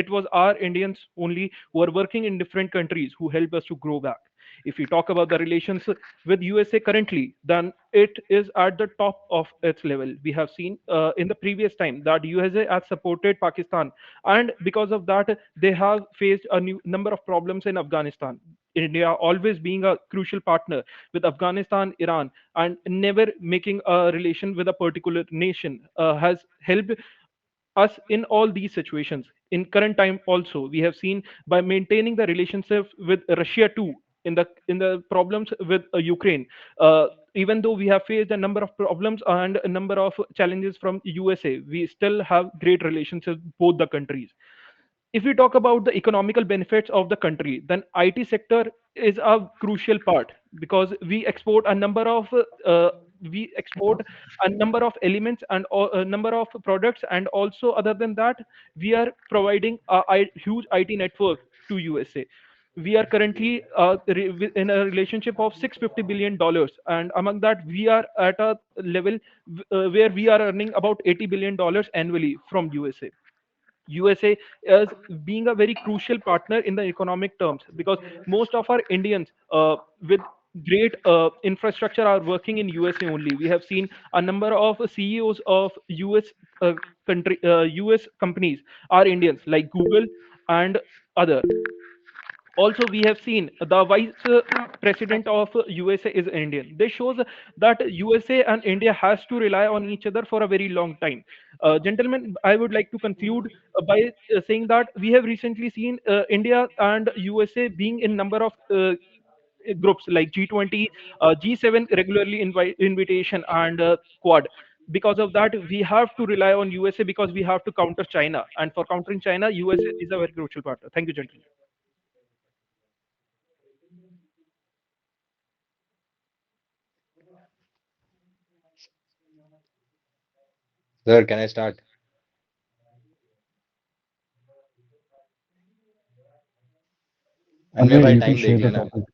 it was our Indians only who are working in different countries who helped us to grow back. If we talk about the relations with USA currently, then it is at the top of its level. We have seen in the previous time that USA has supported Pakistan, and because of that, they have faced a new number of problems in Afghanistan. India always being a crucial partner with Afghanistan, Iran, and never making a relation with a particular nation has helped us in all these situations. In current time also, we have seen by maintaining the relationship with Russia too, in the problems with Ukraine. Uh, Even though we have faced a number of problems and a number of challenges from USA, we still have great relations with both the countries. If we talk about the economical benefits of the country, then IT sector is a crucial part, because we export a number of elements and a number of products, and also other than that, we are providing a huge IT network to USA. We are currently in a relationship of $650 billion, and among that we are at a level where we are earning about $80 billion annually from USA as being a very crucial partner in the economic terms, because most of our Indians with great infrastructure are working in USA only. We have seen a number of CEOs of US companies are Indians, like Google and other. Also, we have seen the vice president of USA is Indian. This shows that USA and India has to rely on each other for a very long time. Gentlemen, I would like to conclude by saying that we have recently seen India and USA being in number of groups like G20, G7 regularly invitation, and Quad. Because of that, we have to rely on USA, because we have to counter China, and for countering China, USA is a very crucial partner. Thank you, gentlemen. Sir, can I start? And Tanvir, मेरा you can time share देख the लेना. topic.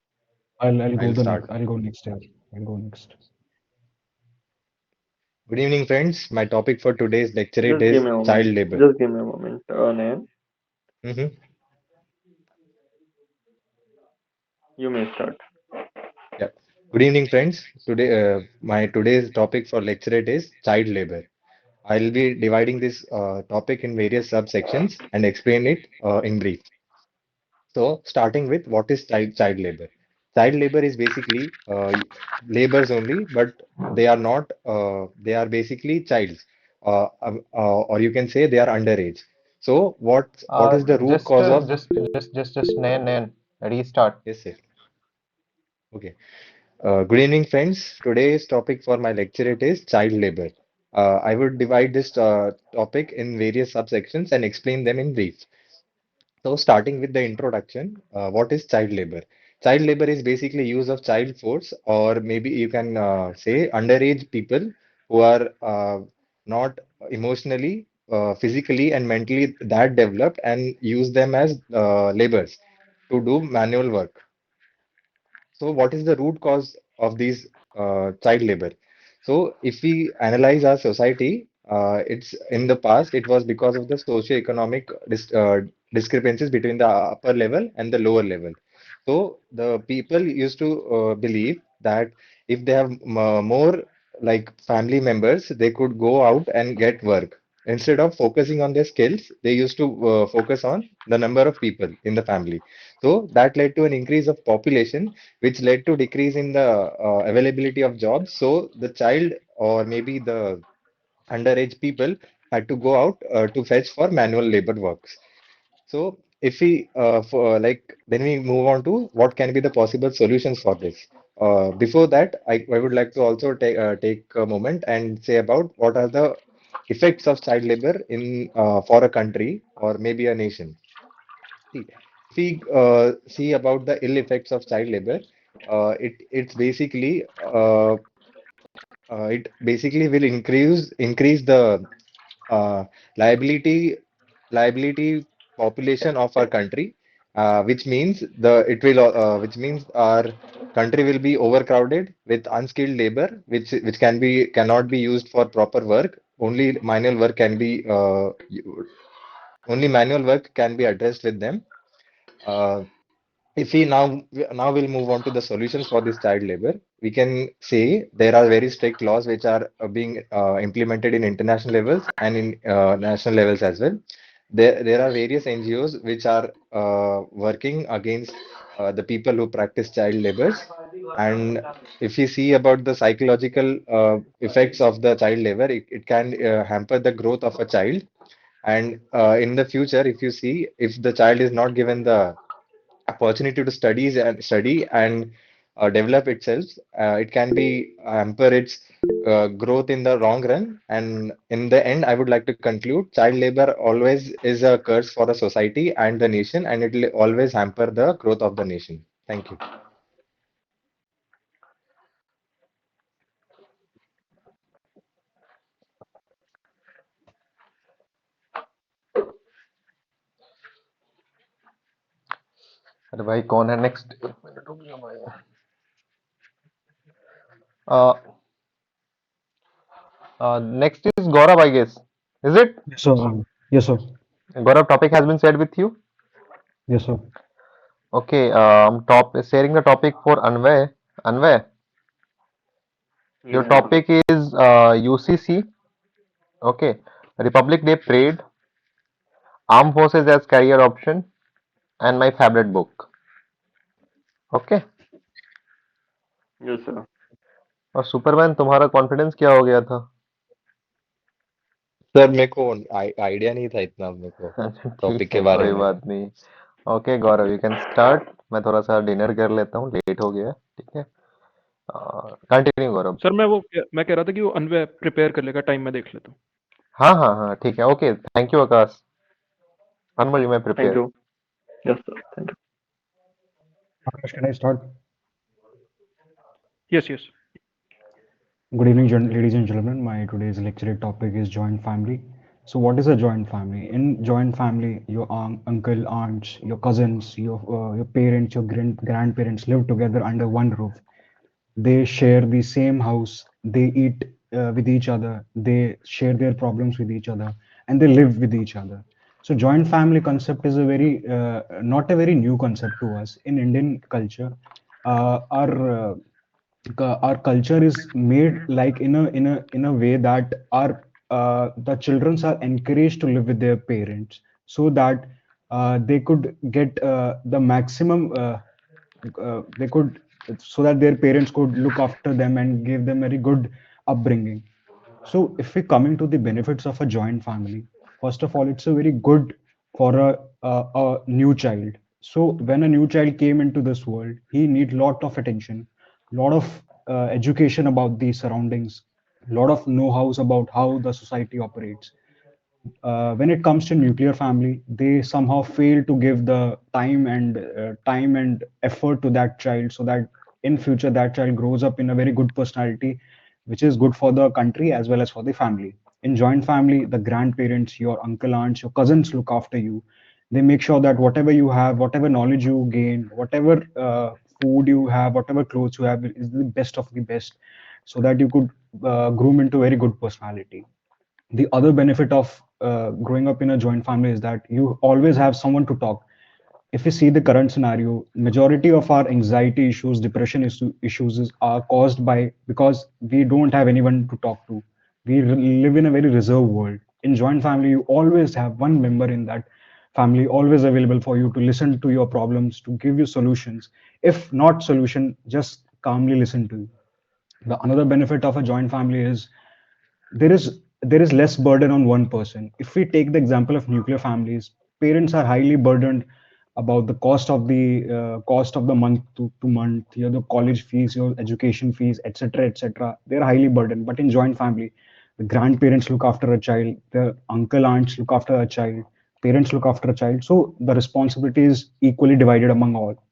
I'll go I'll the next. start. I'll go next here. I'll go next. Good evening, friends. My topic for today's lecturate Just give is me a child moment. labor. Just give me a moment, Nayan. Mhm. You may start. Yeah. Good evening, friends. My today's topic for lecturate is child labor. I'll be dividing this topic in various subsections and explain it in brief. So, starting with what is child labor? Child labor is basically labors only, but they are not. They are basically childs, or you can say they are underage. So, what is the root Just, cause of? Nan, restart. Yes, sir. Okay. Good evening, friends. Today's topic for my lecture is child labor. I would divide this topic in various subsections and explain them in brief. So, starting with the introduction, what is child labor? Child labor is basically use of child force, or maybe you can say underage people who are not emotionally, physically, and mentally that developed, and use them as laborers to do manual work. So, what is the root cause of these child labor? So, if we analyze our society, it's in the past it was because of the socio-economic discrepancies between the upper level and the lower level. So, the people used to believe that if they have more like family members, they could go out and get work. Instead of focusing on their skills, they used to focus on the number of people in the family. So that led to an increase of population, which led to decrease in the availability of jobs. So the child, or maybe the underage people, had to go out to fetch for manual labor works. So if we then we move on to what can be the possible solutions for this. Before that, I would like to also take a moment and say about what are the effects of child labor in for a country or maybe a nation. See, if we see about the ill effects of child labor, it basically will increase the uh, liability liability population of our country, which means which means our country will be overcrowded with unskilled labor, which cannot be used for proper work. Only manual work can be addressed with them. Uh, if we now we'll move on to the solutions for this child labor. We can say there are very strict laws which are being implemented in international levels and in national levels as well. There are various NGOs which are working against the people who practice child labors. And if we see about the psychological effects of the child labor, it can hamper the growth of a child. And in the future, if you see, if the child is not given the opportunity to study and develop itself. It can be hamper its growth in the long run. And in the end, I would like to conclude: child labor always is a curse for the society and the nation, and it will always hamper the growth of the nation. Thank you. अरे भाई कौन है next? एक minute रुक जा भाई. Next is Gaurav, I guess. Is it? Yes, sir. Yes, sir. Gaurav, topic has been shared with you. Yes, sir. Okay. Sharing the topic for Anvay. Anvay, your Yeah. topic is UCC. Okay. Republic Day Parade, Armed Forces as career option, and my favorite book. Okay. Yes, sir. और Superman तुम्हारा confidence क्या हो गया था? Sir मेरे को idea नहीं था इतना मेरे को अच्छा टॉपिक ठीक के है, बारे कोई में. बात नहीं. Okay Gaurav, you can start. मैं थोड़ा सा डिनर कर लेता हूँ, लेट हो गया है. ठीक है, कंटिन्यू गौरव. सर मैं कह रहा था कि वो अनवय प्रिपेयर कर लेगा, टाइम मैं देख लेता हूँ. हाँ हाँ हाँ ठीक है. Okay, thank you Akash. Anmol, you may Thank prepare. you. Yes, sir. Thank you. Akash, can I start? Yes, yes. Good evening, ladies and gentlemen. My today's lecture topic is joint family. So, what is a joint family? In joint family, your uncle, aunts, your cousins, your parents, your grandparents live together under one roof. They share the same house. They eat with each other. They share their problems with each other, and they live with each other. So, joint family concept is a very not a very new concept to us in Indian culture. Our culture is made like in a way that our the children are encouraged to live with their parents so that they could get the maximum they could so that their parents could look after them and give them very good upbringing. So if we coming to the benefits of a joint family, first of all, it's a very good for a new child. So when a new child came into this world, he need lot of attention, lot of education about the surroundings, lot of know-hows about how the society operates. When it comes to nuclear family, they somehow fail to give the time and effort to that child, so that in future that child grows up in a very good personality, which is good for the country as well as for the family. In joint family, the grandparents, your uncle, aunts, your cousins look after you. They make sure that whatever you have, whatever knowledge you gain, whatever food you have, whatever clothes you have is the best of the best, so that you could groom into very good personality. The other benefit of growing up in a joint family is that you always have someone to talk. If you see the current scenario, majority of our anxiety issues, depression issues are caused by because we don't have anyone to talk to. We live in a very reserved world. In joint family, you always have one member in that family always available for you to listen to your problems, to give you solutions. If not solution, just calmly listen to you. The another benefit of a joint family is there is less burden on one person. If we take the example of nuclear families, parents are highly burdened about the cost of the month to month, the college fees, your education fees, etc., etc. They're highly burdened. But in joint family, the grandparents look after a child, the uncle aunts look after a child, parents look after a child. So the responsibility is equally divided among all.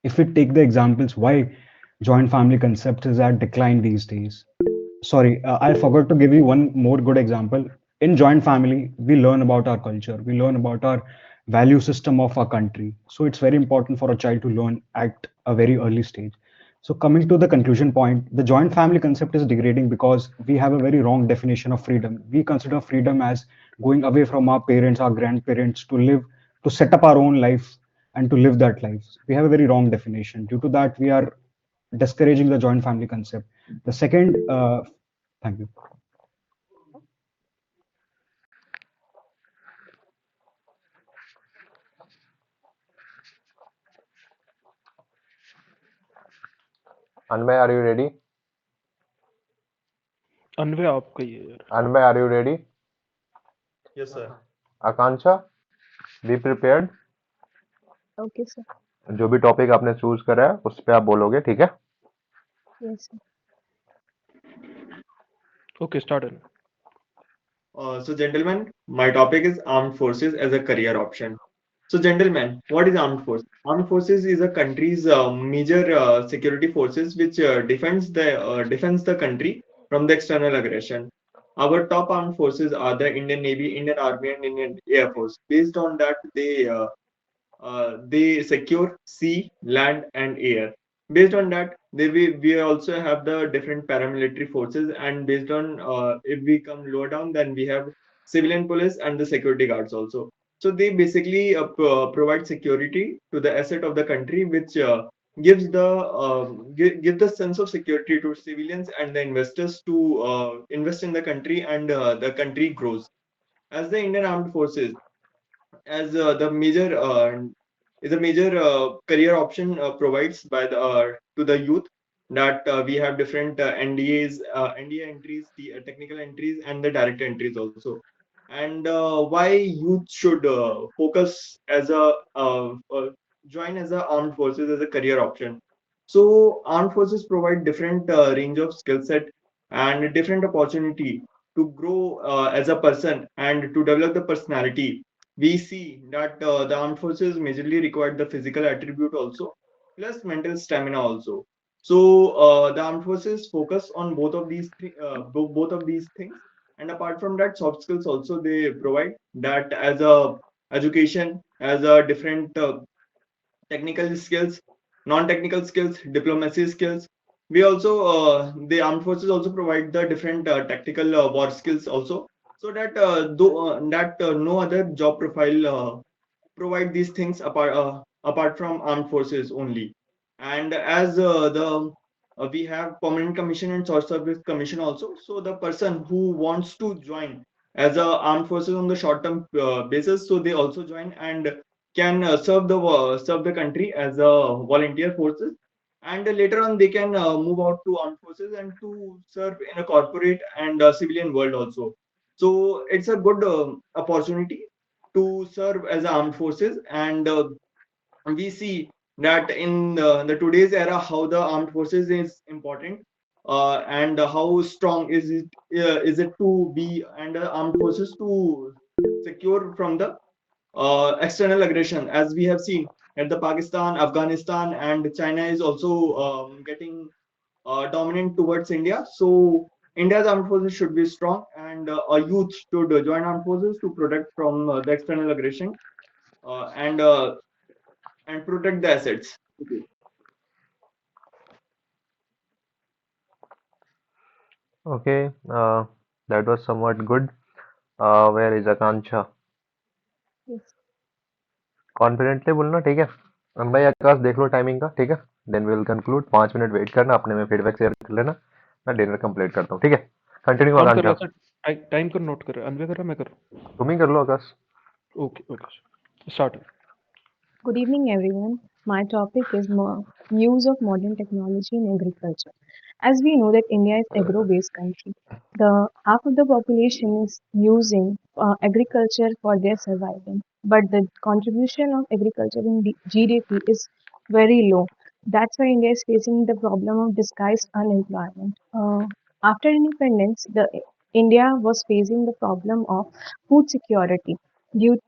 If we take the examples why joint family concept is at decline these days, sorry, I forgot to give you one more good example. In joint family, we learn about our culture, we learn about our value system of our country. So it's very important for a child to learn at a very early stage. So coming to the conclusion point, the joint family concept is degrading because we have a very wrong definition of freedom. We consider freedom as going away from our parents, our grandparents, to live, to set up our own life and to live that life. We have a very wrong definition. Due to that, we are discouraging the joint family concept. The second, thank you. Anvay, are you ready? अनवय आपका ही है यार. Anvay, are you ready? Yes, sir. Akansha, be prepared. Okay, sir. जो भी topic आपने choose करा है उस पे आप बोलोगे, ठीक है? Yes, sir. Okay, started. So, gentlemen, my topic is armed forces as a career option. So, gentlemen, what is armed force? Armed forces is a country's major security forces which defends the country from the external aggression. Our top armed forces are the Indian Navy, Indian Army, and Indian Air Force. Based on that, they secure sea, land, and air. Based on that, we also have the different paramilitary forces, and based on if we come lower down, then we have civilian police and the security guards also. So they basically provide security to the asset of the country, which give the sense of security to civilians and the investors to invest in the country, and the country grows. As the Indian Armed Forces, as the major is a major career option provides by the to the youth, that we have different NDA entries, the technical entries, and the direct entries also. And why youth should focus as a join as a armed forces as a career option. So armed forces provide different range of skill set and different opportunity to grow as a person and to develop the personality. We see that the armed forces majorly require the physical attribute also, plus mental stamina also. So the armed forces focus on both of these things, and apart from that, soft skills also they provide that as a education, as a different technical skills, non-technical skills, diplomacy skills. We also the armed forces also provide the different tactical war skills also, so that no other job profile provide these things apart from armed forces only. And as the we have permanent commission and short service commission also, so the person who wants to join as a armed forces on the short term basis, so they also join and can serve the country as a volunteer forces, and later on they can move out to armed forces and to serve in a corporate and civilian world also. So it's a good opportunity to serve as armed forces, and we see that in the today's era how the armed forces is important, and how strong is it to be and armed forces to secure from the external aggression, as we have seen at the Pakistan, Afghanistan, and China is also getting dominant towards India. So India's armed forces should be strong, and a youth should join armed forces to protect from the external aggression, uh, and uh, and protect the assets. Okay. Okay, that was somewhat good. Where is Akanksha? Yes. Confidently बोलना, ठीक है? भाई आकाश देख लो timing का, ठीक है? Then will conclude, 5 minute wait करना, अपने में फीडबैक शेयर कर लेना, मैं डिनर कंप्लीट करता हूँ, ठीक है? कंटिन्यू कौन कर आकांक्षा। रहा सर? टाइम कर नोट कर, अनवे कर रहा, मैं कर? तुम ही कर लो Akash. Okay okay, start. Good evening, everyone. My topic is use of modern technology in agriculture. As we know that India is agro-based country, the half of the population is using agriculture for their survival, but the contribution of agriculture in GDP is very low. That's why India is facing the problem of disguised unemployment. After independence, the India was facing the problem of food security due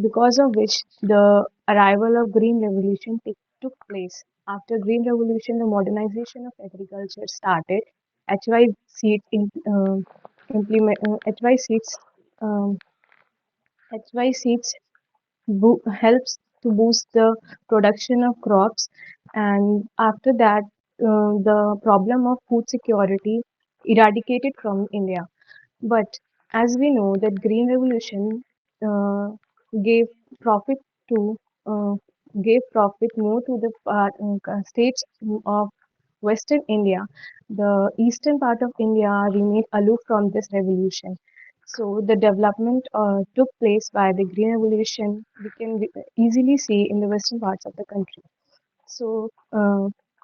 because of which the arrival of Green Revolution took place. After Green Revolution, the modernization of agriculture started. HY seeds implement HY seeds um, HY seeds helps to boost the production of crops, and after that, the problem of food security eradicated from India. But as we know that Green Revolution uh, gave profit to uh, gave profit more to the states of Western India. The eastern part of India remained aloof from this revolution. So the development took place by the Green Revolution. We can easily see in the western parts of the country. So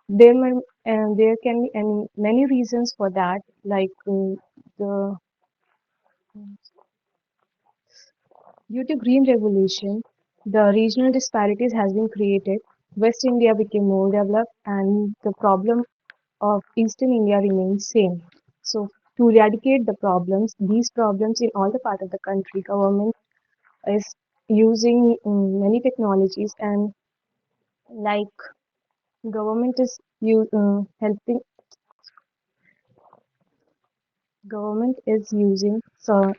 there can be many reasons for that, like the due to Green Revolution, The regional disparities has been created. West India became more developed, and the problem of Eastern India remains same. So to eradicate the problems, these problems in all the part of the country, government is using many technologies, and like government is helping. Government is using so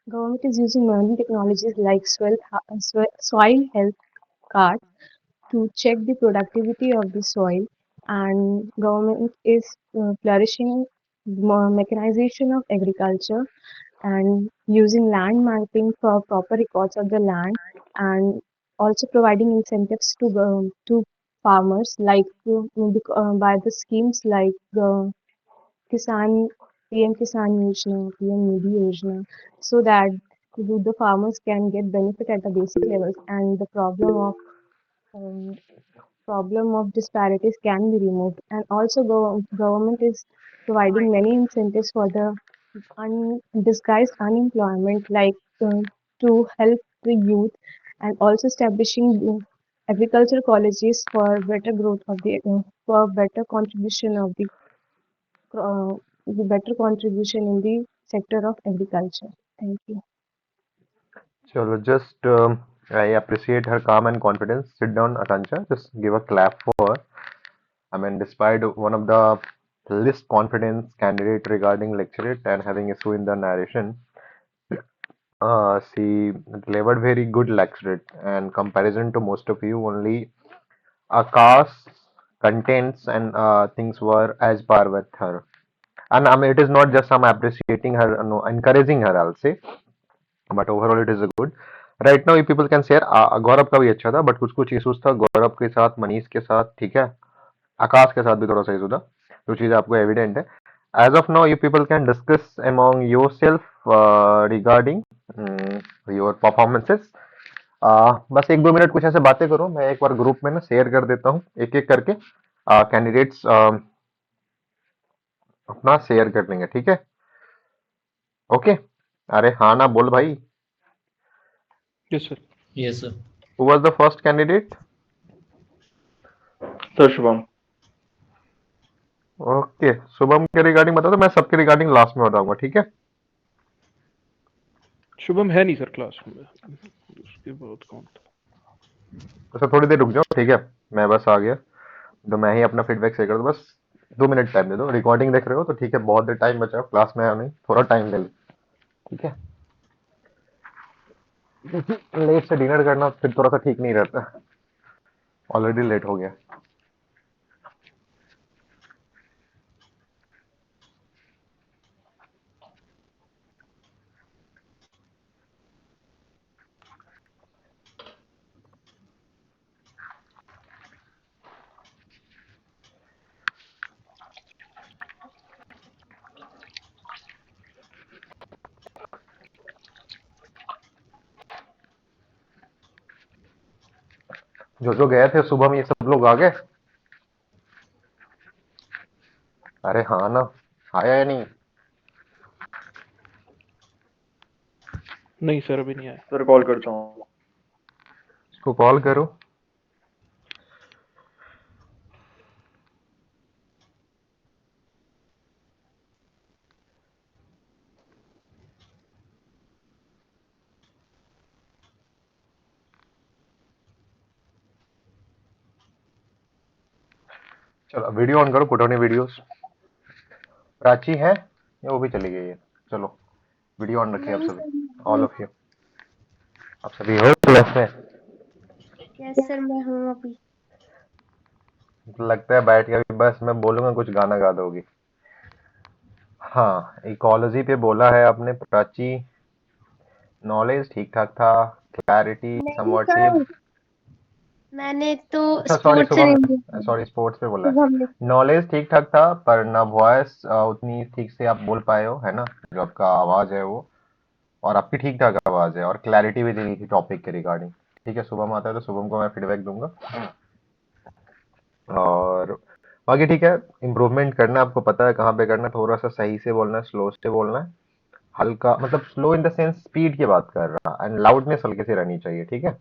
government is using many technologies like soil health cards to check the productivity of the soil, and government is flourishing mechanization of agriculture and using land mapping for proper records of the land, and also providing incentives to farmers like by the schemes like Kisan PM Kisan Yojana, PM Nidhi Yojana, so that the farmers can get benefit at the basic levels, and the um, problem of disparities can be removed. And also, government is providing many incentives for the disguised unemployment, like to help the youth, and also establishing agriculture colleges for better growth of the for better contribution of the better contribution in the sector of agriculture. Thank you. Chalo, just I appreciate her calm and confidence. Sit down, Akanksha. Just give a clap for her. I mean, despite one of the least confidence candidate regarding lecturate and having issue in the narration, she delivered very good lecturate. And comparison to most of you, only cast, contents, and things were as par with her. And I mean, it is not just I'm appreciating her, no, encouraging her, I'll say. But overall it is a good right now you people can share Gaurav का भी अच्छा था but कुछ कुछ issues था गौरव के साथ मनीष के साथ ठीक है आकाश के साथ भी थोड़ा सा इशू था जो चीज़ आपको एविडेंट है as of now you people can discuss among yourself regarding your performances बस एक दो मिनट कुछ ऐसे बातें करो मैं एक बार ग्रुप में ना शेयर कर देता हूँ एक एक करके कैंडिडेट्स अपना शेयर कर लेंगे ठीक है ओके अरे हाँ ना बोल भाई Yes, sir. Yes, sir. Who was the first candidate sir Shubham okay Shubham के रिगार्डिंग बता दो मैं सबके रिगार्डिंग लास्ट में बताऊंगा ठीक है शुभम है नहीं सर क्लास में उसके बहुत काउंट तो थोड़ी देर रुक जाओ ठीक है मैं बस आ गया तो मैं ही अपना फीडबैक शेयर कर दूं बस 2 मिनट टाइम दे दो रिकॉर्डिंग देख रहे हो तो ठीक है बहुत देर टाइम बचा क्लास में आया नहीं थोड़ा टाइम ले लो ठीक है लेट से डिनर करना फिर थोड़ा सा ठीक नहीं रहता ऑलरेडी लेट हो गया जो गए थे सुबह में ये सब लोग आ गए अरे हाँ ना आया या नहीं नहीं सर अभी नहीं आया सर कॉल करता हूँ इसको कॉल करो चलो वीडियो ऑन करो पुट ऑन वीडियोस प्राची है या वो भी चली गई है चलो वीडियो ऑन रखिए आप नहीं सभी सर ऑल ऑफ यू आप सभी हो क्लास में यस सर मैं हूँ अभी लगता है बैठ के अभी बस मैं बोलूंगा कुछ गाना गा दोगी हाँ इकोलॉजी पे बोला है आपने प्राची नॉलेज ठीक ठाक था क्लैरिटी नहीं समवॉट थी सर मैंने तो अच्छा सॉरी स्पोर्ट्स शुभम से सॉरी स्पोर्ट्स पे बोला है शुभम ने नॉलेज ठीक ठाक था पर ना वॉइस उतनी ठीक से आप बोल पाए हो है ना जो आपका आवाज है वो और आपकी ठीक ठाक आवाज है और क्लैरिटी भी दी थी टॉपिक के रिगार्डिंग ठीक है शुभम आता है तो शुभम को मैं फीडबैक दूंगा और बाकी ठीक है इम्प्रूवमेंट करना है, आपको पता है कहाँ पे करना है थोड़ा सा सही से बोलना है स्लो से बोलना है हल्का मतलब slow in the sense speed की बात कर रहा, एंड लाउडनेस हल्की सी रहनी चाहिए, ठीक है,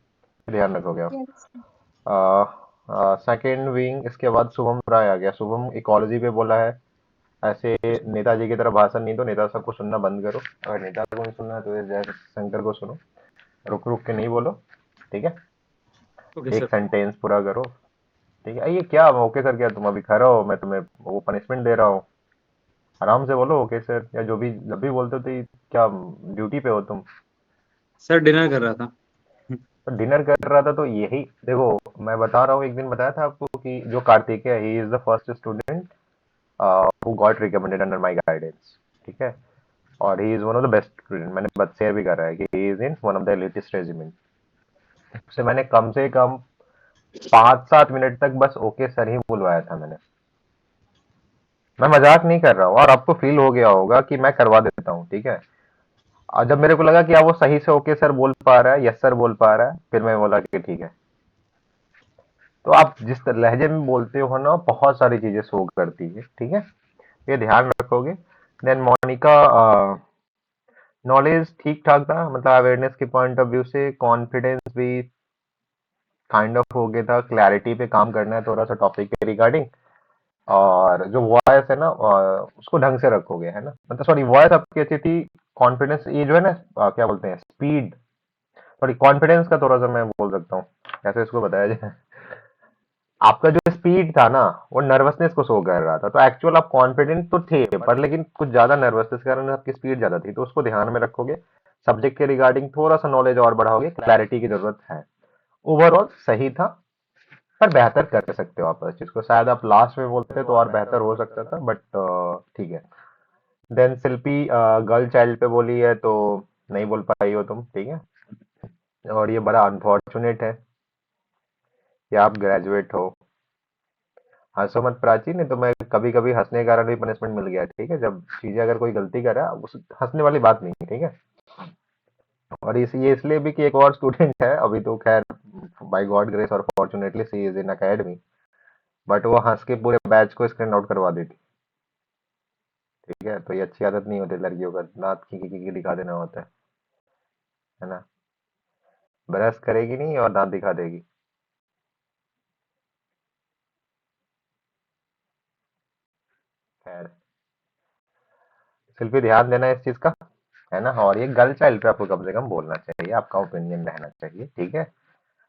ध्यान रखोगे Yes. आप। सेकेंड विंग, इसके बाद शुभम राय आ गया। शुभम इकोलॉजी पे बोला है। ऐसे नेताजी की तरह भाषण नहीं दो, नेता सबको सुनना बंद करो। अगर नेता को नहीं सुनना है तो ये जयशंकर को सुनो, रुक रुक के नहीं बोलो, ठीक है, ओके एक सर। सेंटेंस पूरा करो, ठीक है। ये क्या ओके सर, क्या तुम अभी खड़े हो, मैं तुम्हें वो पनिशमेंट दे रहा हूँ, आराम से बोलो ओके सर, या जो भी जब भी बोलते हो तो क्या ड्यूटी पे हो तुम? सर डिनर कर रहा था। तो डिनर कर रहा था तो यही देखो, मैं बता रहा हूँ, एक दिन बताया था आपको कि जो कार्तिक है, he is the first student who got recommended under my guidance, ठीक है, और he is one of the best student. मैंने बत शेयर भी करा है कि he is in one of the latest regiment. उससे मैंने कम से कम 5-7 मिनट तक बस ओके सर ही बुलवाया था मैंने। मैं मजाक नहीं कर रहा हूँ, और आपको फील हो गया होगा कि मैं करवा देता हूँ, ठीक है। और जब मेरे को लगा कि अब वो सही से ओके सर बोल पा रहा है, यस सर बोल पा रहा है, फिर मैं बोला कि ठीक है। तो आप जिस लहजे में बोलते हो ना, बहुत सारी चीजें शो करती है, ठीक है, ये ध्यान रखोगे। देन मोनिका, नॉलेज ठीक ठाक था, मतलब अवेयरनेस के पॉइंट ऑफ व्यू से, कॉन्फिडेंस भी काइंड ऑफ हो गया था, क्लैरिटी पे काम करना है थोड़ा सा टॉपिक के रिगार्डिंग, और जो वॉइस है ना उसको ढंग से रखोगे, है ना, मतलब सॉरी वॉइस आपकी अच्छी थी। कॉन्फिडेंस, ये जो है ना क्या बोलते हैं, स्पीड, सॉरी कॉन्फिडेंस का थोड़ा सा मैं बोल सकता हूँ, कैसे इसको बताया जाए। आपका जो स्पीड था ना, वो नर्वसनेस को शो कर रहा था, तो एक्चुअल आप कॉन्फिडेंट तो थे, पर लेकिन कुछ ज्यादा नर्वसनेस के कारण आपकी स्पीड ज्यादा थी, तो उसको ध्यान में रखोगे। सब्जेक्ट के रिगार्डिंग थोड़ा सा नॉलेज और बढ़ाओगे, क्लैरिटी की जरूरत है। ओवरऑल सही था, पर बेहतर कर सकते हो आप इस चीज को, शायद आप लास्ट में बोलते तो और बेहतर हो सकता था, बट ठीक है। देन शिल्पी गर्ल चाइल्ड पे बोली है तो नहीं बोल पाई हो तुम, ठीक है, और ये बड़ा अनफॉर्चुनेट है कि आप ग्रेजुएट हो। हंसो मत प्राची, नहीं तो मैं कभी कभी हंसने के कारण भी पनिशमेंट मिल गया, ठीक है, जब चीजें अगर कोई गलती करे, उस हंसने वाली बात नहीं है, ठीक है। और ये इसलिए भी कि एक और स्टूडेंट है अभी, तो खैर बाय गॉड ग्रेस और fortunately she is in academy, but वो हंस के पूरे बैच को स्क्रीन आउट करवा देती, ठीक है। तो ये अच्छी आदत नहीं होती लड़कियों का, दांत की दिखा देना होता है ना, ब्रश करेगी नहीं और दांत दिखा देगी। खैर, सिर्फ ध्यान देना इस चीज का, है ना। और ये गर्ल चाइल्ड पे आपको कम से कम बोलना चाहिए, आपका ओपिनियन रहना चाहिए, ठीक है।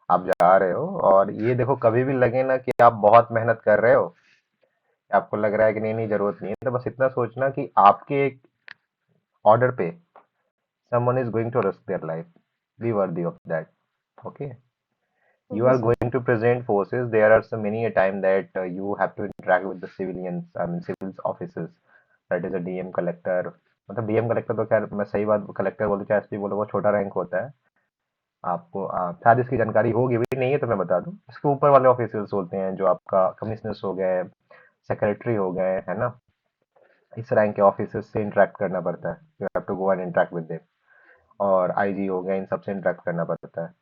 आप जा रहे हो, और ये देखो कभी भी लगे ना कि आप बहुत मेहनत कर रहे हो, आपको लग रहा है कि नहीं नहीं जरूरत नहीं है, तो बस इतना सोचना कि आपके एक ऑर्डर पे someone is going to risk their life, be worthy of that, okay. You Okay, are sir. going to present forces, there are so many a time that you have to interact with the civilians, I mean civil officers, that is a DM collector, मतलब DM collector तो खैर मैं सही बात, collector बोलो चाहे SP बोलो, वो छोटा रैंक होता है। आपको शायद इसकी जानकारी होगी भी नहीं है तो मैं बता दूं, इसके ऊपर वाले ऑफिसर्स होते हैं, जो आपका कमिश्नर्स हो गए, सेक्रेटरी हो गए, है ना, इस रैंक के ऑफिसर्स से इंटरेक्ट करना पड़ता है, you have to go and interact with them. और आईजी हो गया, इन सबसे इंटरेक्ट करना पड़ता है।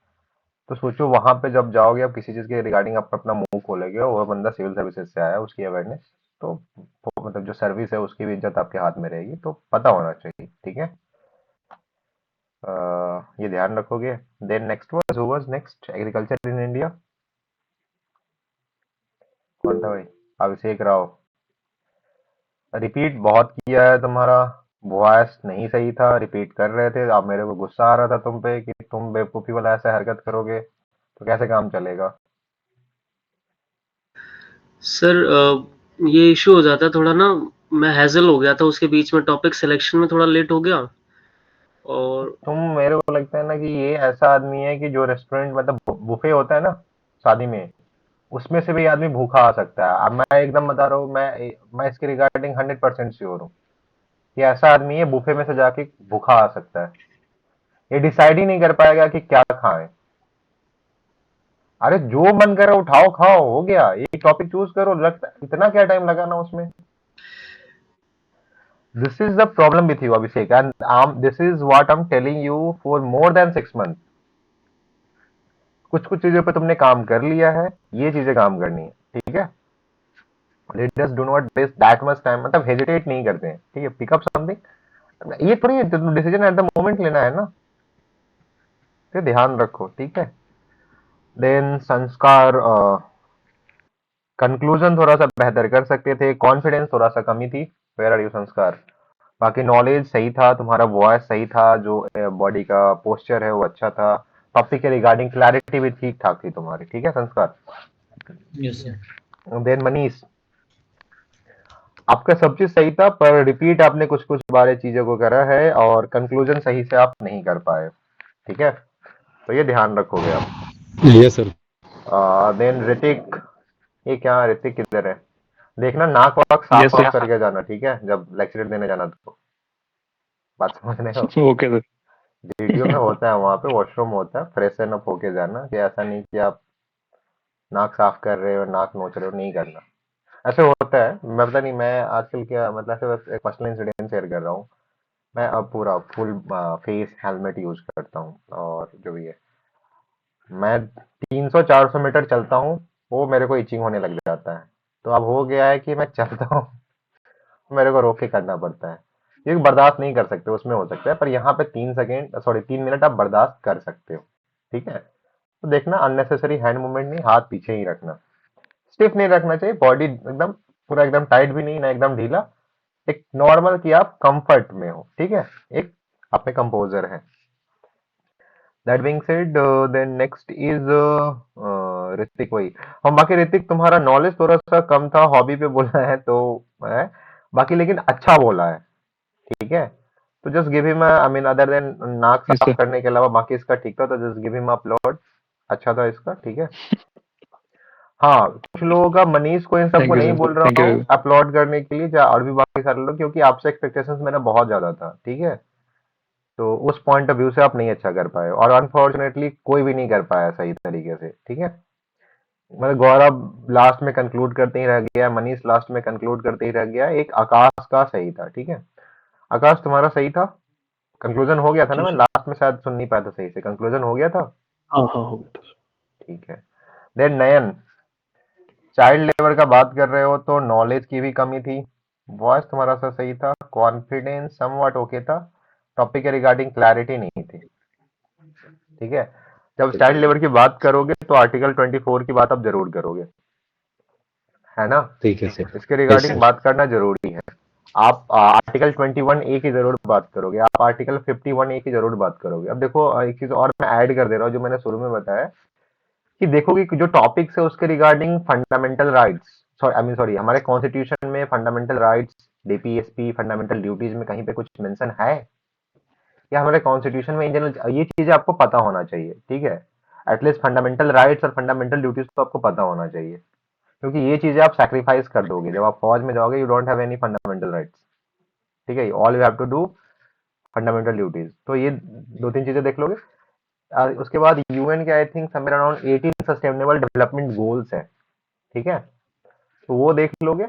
तो सोचो वहां पे जब जाओगे, आप किसी चीज के रिगार्डिंग आप अपना मुंह खोलोगे, और वो बंदा सिविल सर्विसेज से आया है, उसकी अवेयरनेस, तो मतलब जो सर्विस है उसकी भी इज्जत आपके हाथ में रहेगी, तो पता होना चाहिए, ठीक है। ये ध्यान रखोगे। Then next was, who was next, agriculture in India, कौन था भाई? अभिषेक राव। रिपीट बहुत किया है तुम्हारा, वॉइस नहीं सही था, रिपीट कर रहे थे, अब मेरे को गुस्सा आ रहा था तुम पे कि तुम बेवकूफी वाला ऐसा हरकत करोगे तो कैसे काम चलेगा। सर ये इशू हो जाता है थोड़ा ना, मैं हैजल हो गया था उसके बीच में, टॉपिक सिलेक्शन में थोड़ा लेट हो गया। और तुम, मेरे को लगता है ना कि ये ऐसा आदमी है कि जो रेस्टोरेंट मतलब बुफे होता है ना शादी में, उसमें से भी आदमी भूखा आ सकता है। अब मैं एकदम बता रहा हूँ, मैं इसके रिगार्डिंग 100% श्योर हूँ कि ऐसा आदमी है बुफे में से जाके भूखा आ सकता है, ये डिसाइड ही नहीं कर पाएगा कि क्या खाएं। अरे जो मन करे उठाओ खाओ, हो गया, एक टॉपिक चूज करो, लगता इतना क्या टाइम लगाना उसमें। This is the problem with you Abhishek, and this is what I am telling you for more than 6 month. कुछ कुछ चीजों पे तुमने काम कर लिया है, ये चीजें काम करनी है, ठीक है। Leaders do not waste that much time, मतलब हेजिटेट नहीं करते हैं, ठीक है, पिकअप समथिंग ये थोड़ी डिसीजन एट द मोमेंट लेना है ना, तो ध्यान रखो, ठीक है। देन संस्कार, कंक्लूजन थोड़ा सा बेहतर कर सकते थे, कॉन्फिडेंस थोड़ा सा कमी थी। वेयर आर यू संस्कार? बाकी नॉलेज सही था, तुम्हारा वॉइस सही था, जो बॉडी का पोस्चर है वो अच्छा था, टॉपिक के रिगार्डिंग क्लैरिटी भी ठीक ठाक थी तुम्हारी, ठीक है संस्कार। Yes, sir. देन मनीष, आपका सब चीज सही था, पर रिपीट आपने कुछ कुछ बारे चीजों को करा है और कंक्लूजन सही से आप नहीं कर पाए, ठीक है, तो ये ध्यान रखोगे आप। Yes, sir. देन ऋतिक, ये क्या ऋतिक किधर है? देखना नाक वाक साफ यस वाफ सर। करके जाना, ठीक है, जब लेक्चर देने जाना तो। बात समझ रहे हो? Okay sir. वीडियो में होता है, वहां पे वॉशरूम होता है, फ्रेश अप होके जाना, कि ऐसा नहीं कि आप नाक साफ कर रहे हो, नाक नोच रहे हो, नहीं करना। ऐसे होता है, मैं पता नहीं, मैं आजकल क्या मतलब ऐसे बस एक पर्सनल इंसिडेंट शेयर कर रहा हूँ। मैं अब पूरा फुल फेस हेलमेट यूज करता हूँ, और जो भी है, मैं 300-400 मीटर चलता हूँ, वो मेरे को इचिंग होने लग जाता है। तो अब हो गया है कि मैं चलता हूँ, मेरे को रोक के करना पड़ता है, ये बर्दाश्त नहीं कर सकते, उसमें हो सकता है, पर यहाँ पे 3 सेकेंड, सॉरी 3 मिनट आप बर्दाश्त कर सकते हो, ठीक है। तो देखना अननेसेसरी हैंड मूवमेंट नहीं, हाथ पीछे ही रखना, स्टिफ नहीं रखना चाहिए, बॉडी एकदम पूरा एकदम टाइट भी नहीं ना एकदम ढीला, एक नॉर्मल कि आप कंफर्ट में हो, ठीक है, एक आप में कंपोजर है। That being said, then next is Hrithik, वही हम। बाकी ऋतिक तुम्हारा नॉलेज थोड़ा सा कम था, हॉबी पे बोला है तो है, बाकी लेकिन अच्छा बोला है, ठीक है। तो just give him, I mean other than नाक यस साफ सर। करने के अलावा बाकी इसका ठीक था, तो जस्ट गिव हिम अपलोड, अच्छा था इसका, ठीक है। हाँ, कुछ लोगों का, मनीष को इन सबको थैंक यू नहीं सर, बोल थैंक रहा यू। हूँ अपलोड करने के लिए, और भी बाकी सारे लोग, क्योंकि आपसे एक्सपेक्टेशंस मेरा बहुत ज्यादा था, ठीक है। तो उस पॉइंट ऑफ व्यू से आप नहीं अच्छा कर पाए, और अनफॉर्चुनेटली कोई भी नहीं कर पाया सही तरीके से, ठीक है। मतलब गौरव लास्ट में कंक्लूड करते ही रह गया, मनीष लास्ट में कंक्लूड करते ही रह गया, एक आकाश का सही था, ठीक है। आकाश तुम्हारा सही था, कंक्लूजन हो गया था ना, जी मैं सर। लास्ट में शायद सुन नहीं पाया था सही से, कंक्लूजन हो गया था, हाँ हाँ, हो गया था। ठीक है। देन नयन, चाइल्ड लेबर का बात कर रहे हो तो नॉलेज की भी कमी थी, वॉइस तुम्हारा सा सही था, कॉन्फिडेंस समवट ओके था, टॉपिक के रिगार्डिंग क्लैरिटी नहीं थी, ठीक है। जब चाइल्ड लेबर की बात करोगे तो आर्टिकल 24 की बात आप जरूर करोगे, है ना, ठीक है सर। इसके यस रिगार्डिंग सर। बात करना जरूरी है। आप आर्टिकल 21A की जरूर बात करोगे, आप आर्टिकल 51A की जरूर बात करोगे। अब देखो, एक चीज और मैं ऐड कर दे रहा हूँ, जो मैंने शुरू में बताया, कि देखोगे कि जो टॉपिक्स है उसके regarding fundamental rights, sorry I mean sorry, हमारे कॉन्स्टिट्यूशन में fundamental rights, DPSP, fundamental duties में कहीं पे कुछ मेंशन है, या हमारे कॉन्स्टिट्यूशन में इन जनरल, ये चीजें आपको पता होना चाहिए, ठीक है। एटलीस्ट फंडामेंटल राइट्स और फंडामेंटल ड्यूटीज तो आपको पता होना चाहिए, क्योंकि ये चीजें आप सैक्रिफाइस कर दोगे जब आप फौज में जाओगे, you don't have any fundamental rights, ठीक है, all you have to do fundamental duties, तो ये दो तीन चीजें देख लोगे। उसके बाद यूएन के I think somewhere around 18 sustainable development goals है, ठीक है, तो वो देख लोगे।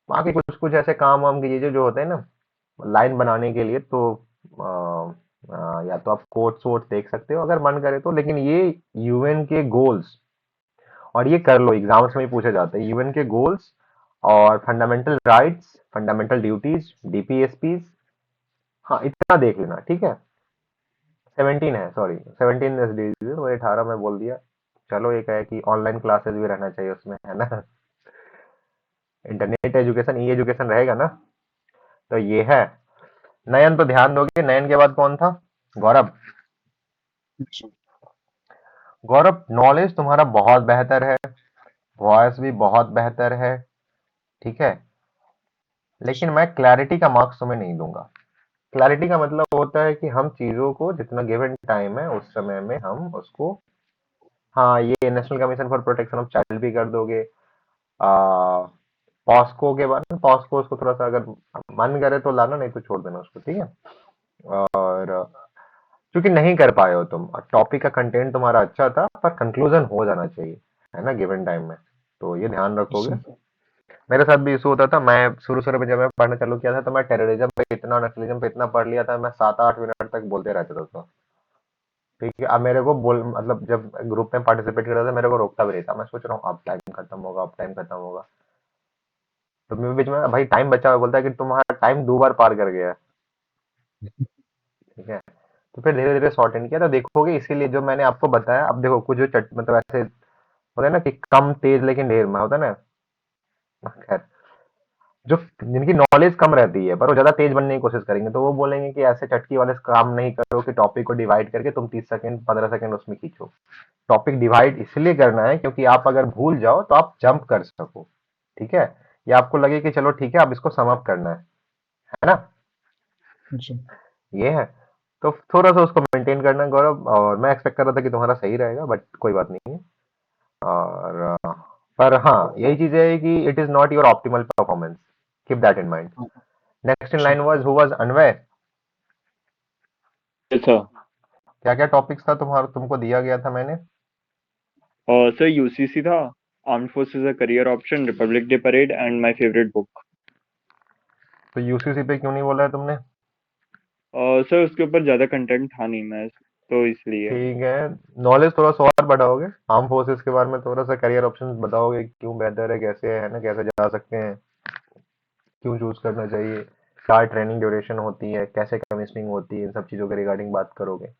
बाकी कुछ कुछ ऐसे काम वाम की चीजें जो होते हैं ना लाइन बनाने के लिए, तो या तो आप कोट्स वोट्स देख सकते हो अगर मन करे तो, लेकिन ये यूएन के गोल्स, और ये कर लो, एग्जाम्स में ही पूछे जाते हैं, यूएन के गोल्स और fundamental rights, fundamental duties, DPSPs, हाँ इतना देख लेना, ठीक है। 17 है, सॉरी 17 एसडीजीज, वो 18 में बोल दिया। चलो, एक है कि ऑनलाइन क्लासेस भी रहना चाहिए उसमें, है ना, इंटरनेट एजुकेशन, ई एजुकेशन रहेगा ना, तो ये है। नयन तो ध्यान दोगे, नयन के बाद कौन था? गौरव। गौरव, नॉलेज तुम्हारा बहुत बेहतर है, वॉइस भी बहुत बेहतर है, ठीक है, लेकिन मैं क्लैरिटी का मार्क्स तुम्हें नहीं दूंगा। क्लैरिटी का मतलब होता है कि हम चीजों को जितना गिवन टाइम है उस समय में हम उसको, हाँ ये national commission for protection of child भी कर दोगे, आ, पॉस्को के बाद पॉस्को, उसको थोड़ा सा अगर मन करे तो लाना, नहीं तो छोड़ देना उसको, ठीक है। और क्योंकि नहीं कर पाए हो तुम, टॉपिक का कंटेंट तुम्हारा अच्छा था, पर कंक्लूजन हो जाना चाहिए, है ना, गिवन टाइम में, तो ये ध्यान रखोगे। मेरे साथ भी इशू होता था, मैं शुरू शुरू में जब मैं पढ़ना चालू किया था, तो मैं टेररिज्म पे इतना, नक्सलिज्म पे इतना पढ़ लिया था, मैं 7-8 मिनट तक बोलते रहता था तो, ठीक है। अब मेरे को बोल, मतलब जब ग्रुप में पार्टिसिपेट कर रहा था, मेरे को रोकता भी रहता, मैं सोच रहा हूँ अब टाइम खत्म होगा, अब टाइम खत्म होगा, तो मैं बीच में, भाई टाइम बचा हुआ है, बोलता है कि तुम्हारा टाइम 2 बार पार कर गया है, ठीक है। तो फिर धीरे धीरे शॉर्ट इन किया तो देखोगे, इसीलिए जो मैंने आपको बताया, अब देखो कुछ जो मतलब ऐसे होता है ना कि कम तेज लेकिन ढेर में होता है ना, खैर, जो जिनकी नॉलेज कम रहती है पर वो ज्यादा तेज बनने की कोशिश करेंगे, तो वो बोलेंगे कि ऐसे चटकी वाले काम नहीं करो कि टॉपिक को डिवाइड करके तुम 30 सेकंड 15 सेकंड उसमें खींचो। टॉपिक डिवाइड इसलिए करना है क्योंकि आप अगर भूल जाओ तो आप जंप कर सको। ठीक है, या आपको लगे कि चलो ठीक है अब इसको सम अप करना है ना, जी। ये है। तो थोड़ा सा उसको मेंटेन करना गौरव, और मैं एक्सपेक्ट कर रहा था कि तुम्हारा सही रहेगा बट कोई बात नहीं है। और पर हाँ यही चीज है कि it is not your optimal performance, keep that in mind. Next in line Sure. Was who was अनवय। Yes, sir. क्या क्या टॉपिक्स था तुम्हारा, तुमको दिया गया था मैंने? Sir, UCC था, Armed Forces a Career Option, Republic Day Parade, and my favorite book. तो यूसीसी पे क्यों नहीं बोला है तुमने? सर उसके ऊपर ज़्यादा कंटेंट था नहीं मैं, तो इसलिए। ठीक है, नॉलेज थोड़ा सा और बढ़ाओगे, आर्म फोर्सेस के बारे में थोड़ा सा करियर ऑप्शंस बताओगे, क्यों बेहतर है, कैसे है ना, कैसे जा सकते हैं, क्यों चूज करना चाहिए, क्या ट्रेनिंग ड्यूरेशन होती है, कैसे कमीशनिंग होती है, इन सब चीज़ों के रिगार्डिंग बात करोगे,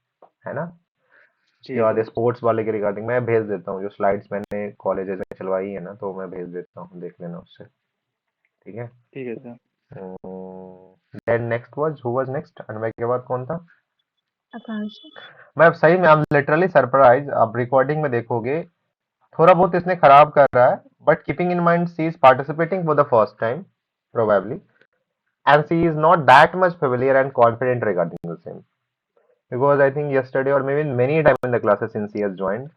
है ना। उसके जी बाद सर। स्पोर्ट्स वाले के रिगार्डिंग मैं भेज देता हूँ, जो स्लाइड्स मैंने कॉलेजेस में चलवाई है ना, तो मैं भेज देता हूँ, देख लेना उससे। ठीक है। ठीक है sir. Then next was who was next, Anvay के बाद कौन था? Akansha. मैं सही में, आई एम लिटरली सरप्राइज, अब रिकॉर्डिंग में देखोगे थोड़ा बहुत इसने खराब कर रहा है, but keeping in mind she is participating for the first time probably, and she is not that much familiar and confident regarding the same, because I think yesterday or maybe many time in the classes since she has joined,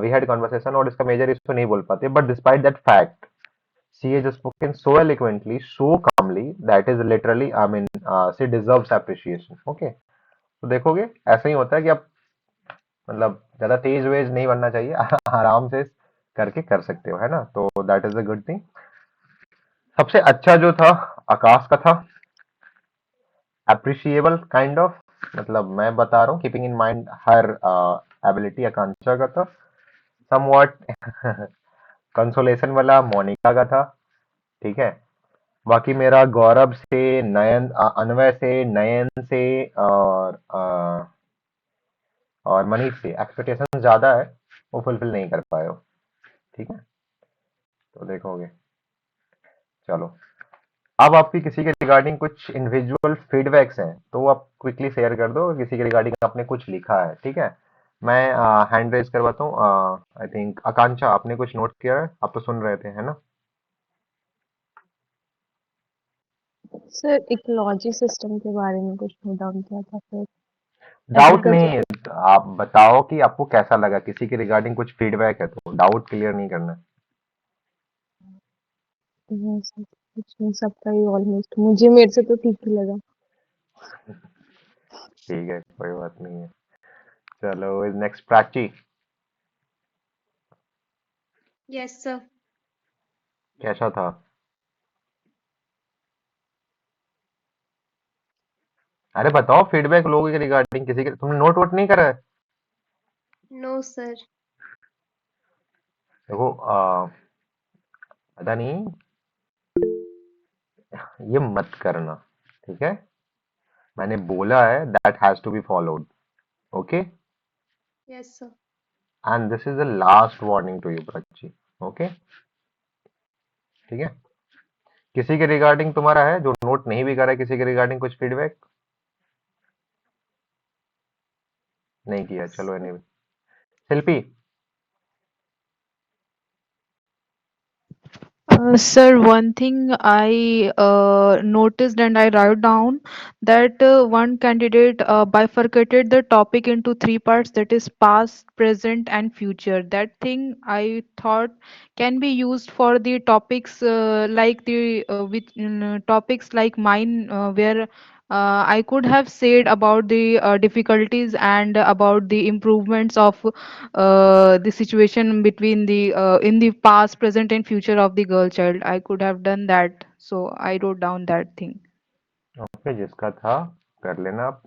we had conversation और इसका major issue नहीं बोल पाते, but despite that fact she has spoken so eloquently, so calmly, that is literally, I mean, she deserves appreciation. Okay, तो देखोगे ऐसा ही होता है कि आप मतलब ज्यादा तेज वेज नहीं बनना चाहिए आराम से करके कर सकते हो, है ना, तो that is a good thing. सबसे अच्छा जो था आकाश का था, अप्रिशिएबल काइंड ऑफ, मतलब मैं बता रहा हूँ keeping in mind her ability. Akanksha का था समवॉट कंसोलेशन वाला मोनिका का था। ठीक है, बाकी मेरा गौरव से, नयन, अनवय से, नयन से, और मनीष से एक्सपेक्टेशन ज्यादा है, वो फुलफिल नहीं कर पाए हो। ठीक है, तो देखोगे। चलो, अब आपकी किसी के रिगार्डिंग कुछ इंडिविजुअल फीडबैक्स हैं तो वो आप क्विकली शेयर कर दो, किसी के रिगार्डिंग आपने कुछ लिखा है। ठीक है, मैं हैंड रेज करवाता हूँ। आई थिंक आकांक्षा आपने कुछ नोट किया है, आप तो सुन रहे थे, है ना? सर इकोलॉजी सिस्टम के बारे में कुछ नोट डाउन किया था फिर डाउट नहीं एग्रीकल्चर। है, आप बताओ कि आपको कैसा लगा, किसी के रिगार्डिंग कुछ फीडबैक है तो डाउट क्लियर नहीं करना है। कुछ नहीं, सबका ही ऑलमोस्ट मुझे मेरे से तो ठीक ही लगा। ठीक है, कोई बात नहीं है। चलो, नेक्स्ट प्राची, Yes, sir. कैसा था? अरे बताओ फीडबैक लोगों के रिगार्डिंग, किसी के तुमने नोट वोट नहीं करा है? No, sir. देखो पता नहीं, ये मत करना। ठीक है, मैंने बोला है that has to be followed. Okay, Yes, sir. And this is the last warning to you Prachi. Okay, ठीक है। किसी के रिगार्डिंग तुम्हारा है जो नोट नहीं भी करा है, किसी के रिगार्डिंग कुछ फीडबैक नहीं किया? चलो, anyway, Shilpi. Sir, one thing I noticed and I wrote down that one candidate bifurcated the topic into three parts, that is past, present, and future. That thing I thought can be used for the topics like the topics like mine, where I could have said about the difficulties and about the improvements of the situation between the in the past, present, and future of the girl child. I could have done that, so I wrote down that thing. Okay, जिसका था कर लेना आप।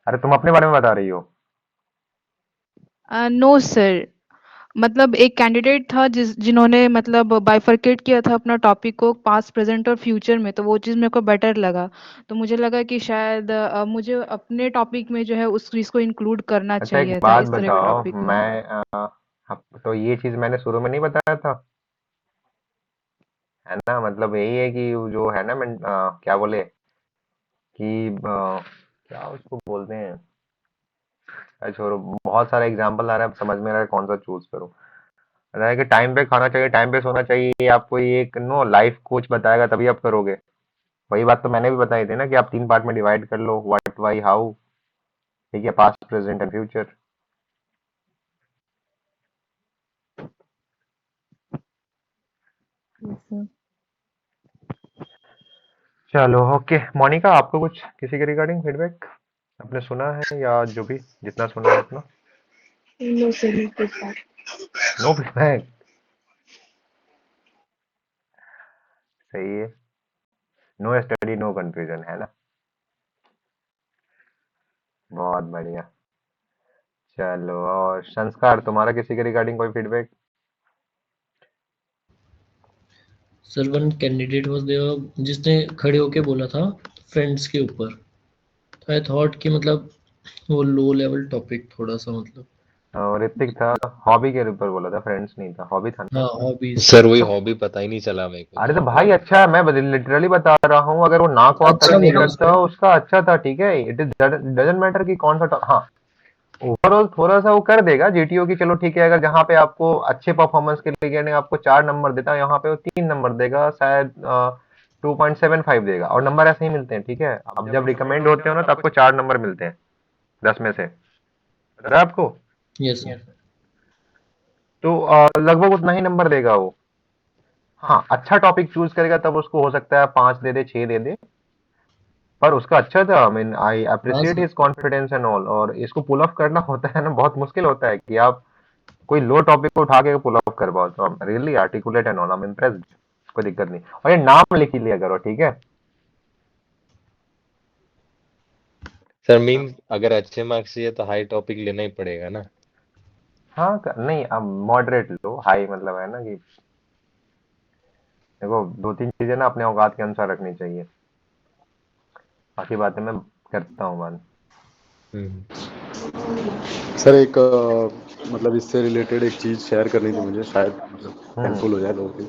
अरे तुम अपने बारे में बता रही हो? No, sir. मतलब एक कैंडिडेट था जिन्होंने मतलब बाइफरकेट किया था अपना टॉपिक को पास्ट प्रेजेंट और फ्यूचर में, तो वो चीज़ मेरे को बेटर लगा। तो मुझे लगा कि शायद मुझे अपने टॉपिक में जो है उस चीज़ को इंक्लूड करना अच्छा एक चाहिए था बात इस तरह के बताओ, टॉपिक में। मैं तो ये चीज मैंने शुरू में नहीं बताया था, है ना? मतलब यही है कि वो जो है ना, मैं क्या बोले कि क्या उसको बोलते हैं, अरे छोड़ो, बहुत सारा एग्जांपल आ रहा है, अब समझ में आ रहा है कौन सा चूज करूँ। रहा है कि टाइम पे खाना चाहिए, टाइम पे सोना चाहिए, ये आपको ये एक नो लाइफ कोच बताएगा तभी आप करोगे। वही बात तो मैंने भी बताई थी ना कि आप 3 पार्ट में डिवाइड कर लो, व्हाट, व्हाई, हाउ। ठीक है, past, present and future. Yes, sir. चलो ओके, मोनिका आपको कुछ किसी के रिगार्डिंग फीडबैक आपने सुना है या जो भी जितना सुना है उतना? No, sir, no feedback. No feedback, सही है। नो स्टडी नो कंफ्यूजन, है ना? बहुत बढ़िया। चलो, और संस्कार तुम्हारा किसी के रिगार्डिंग कोई feedback? Sir one candidate was there जिसने खड़े होके बोला था फ्रेंड्स के ऊपर, तो आई थॉट कि मतलब वो लो लेवल टॉपिक थोड़ा सा मतलब। और ऋतिक था, हॉबी के ऊपर बोला था, फ्रेंड्स नहीं था, हॉबी था ना हाँ उसका। हॉबीज। सर वही तो हॉबी पता ही नहीं चला मेरे को अरे तो तो फिर। भाई अच्छा है, मैं लिटरली बता रहा हूँ, अगर वो ना को आप अच्छा करेक्ट नहीं बोला करता उसने। उसका अच्छा था, ठीक है, इट इज डजंट मैटर कि कौन सा हाँ, ओवरऑल थोड़ा सा वो कर देगा जीटीओ की, चलो ठीक है, अगर जहाँ पे आपको अच्छे परफॉर्मेंस के लिए आपको 4 नंबर देता है, यहाँ पे वो 3 नंबर देगा शायद, 2.75 देगा, और नंबर ऐसे ही मिलते हैं, ठीक है। अब जब रिकमेंड होते हो ना तो आपको 4 नंबर मिलते हैं 10 में से, पता है आपको? Yes sir. तो लगभग उतना ही नंबर देगा वो। हाँ, अच्छा टॉपिक चूज करेगा तब उसको हो सकता है 5 दे दे, 6 दे दे, पर उसका अच्छा था। आई मीन आई हाँ appreciate sir. His confidence and all. और इसको पुल ऑफ करना होता है ना, बहुत मुश्किल होता है कि आप कोई लो टॉपिक को उठा के पुल ऑफ कर पाओ, तो really articulate and all, I am impressed. कोई दिक्कत नहीं, और ये नाम लिख ही लिया करो, ठीक है। सर मीन अगर अच्छे मार्क्स चाहिए तो हाई टॉपिक लेना ही पड़ेगा ना। हाँ नहीं, अब मॉडरेट लो, हाई मतलब है ना कि देखो, 2-3 चीजें ना अपने औकात के अनुसार रखनी चाहिए, बाकी बातें मैं करता हूँ बाद। हम्म। सर एक मतलब इससे रिलेटेड एक चीज़ शेयर करनी थी मुझे, शायद मतलब हम्म। हेल्पफुल हो जाए लोगों की।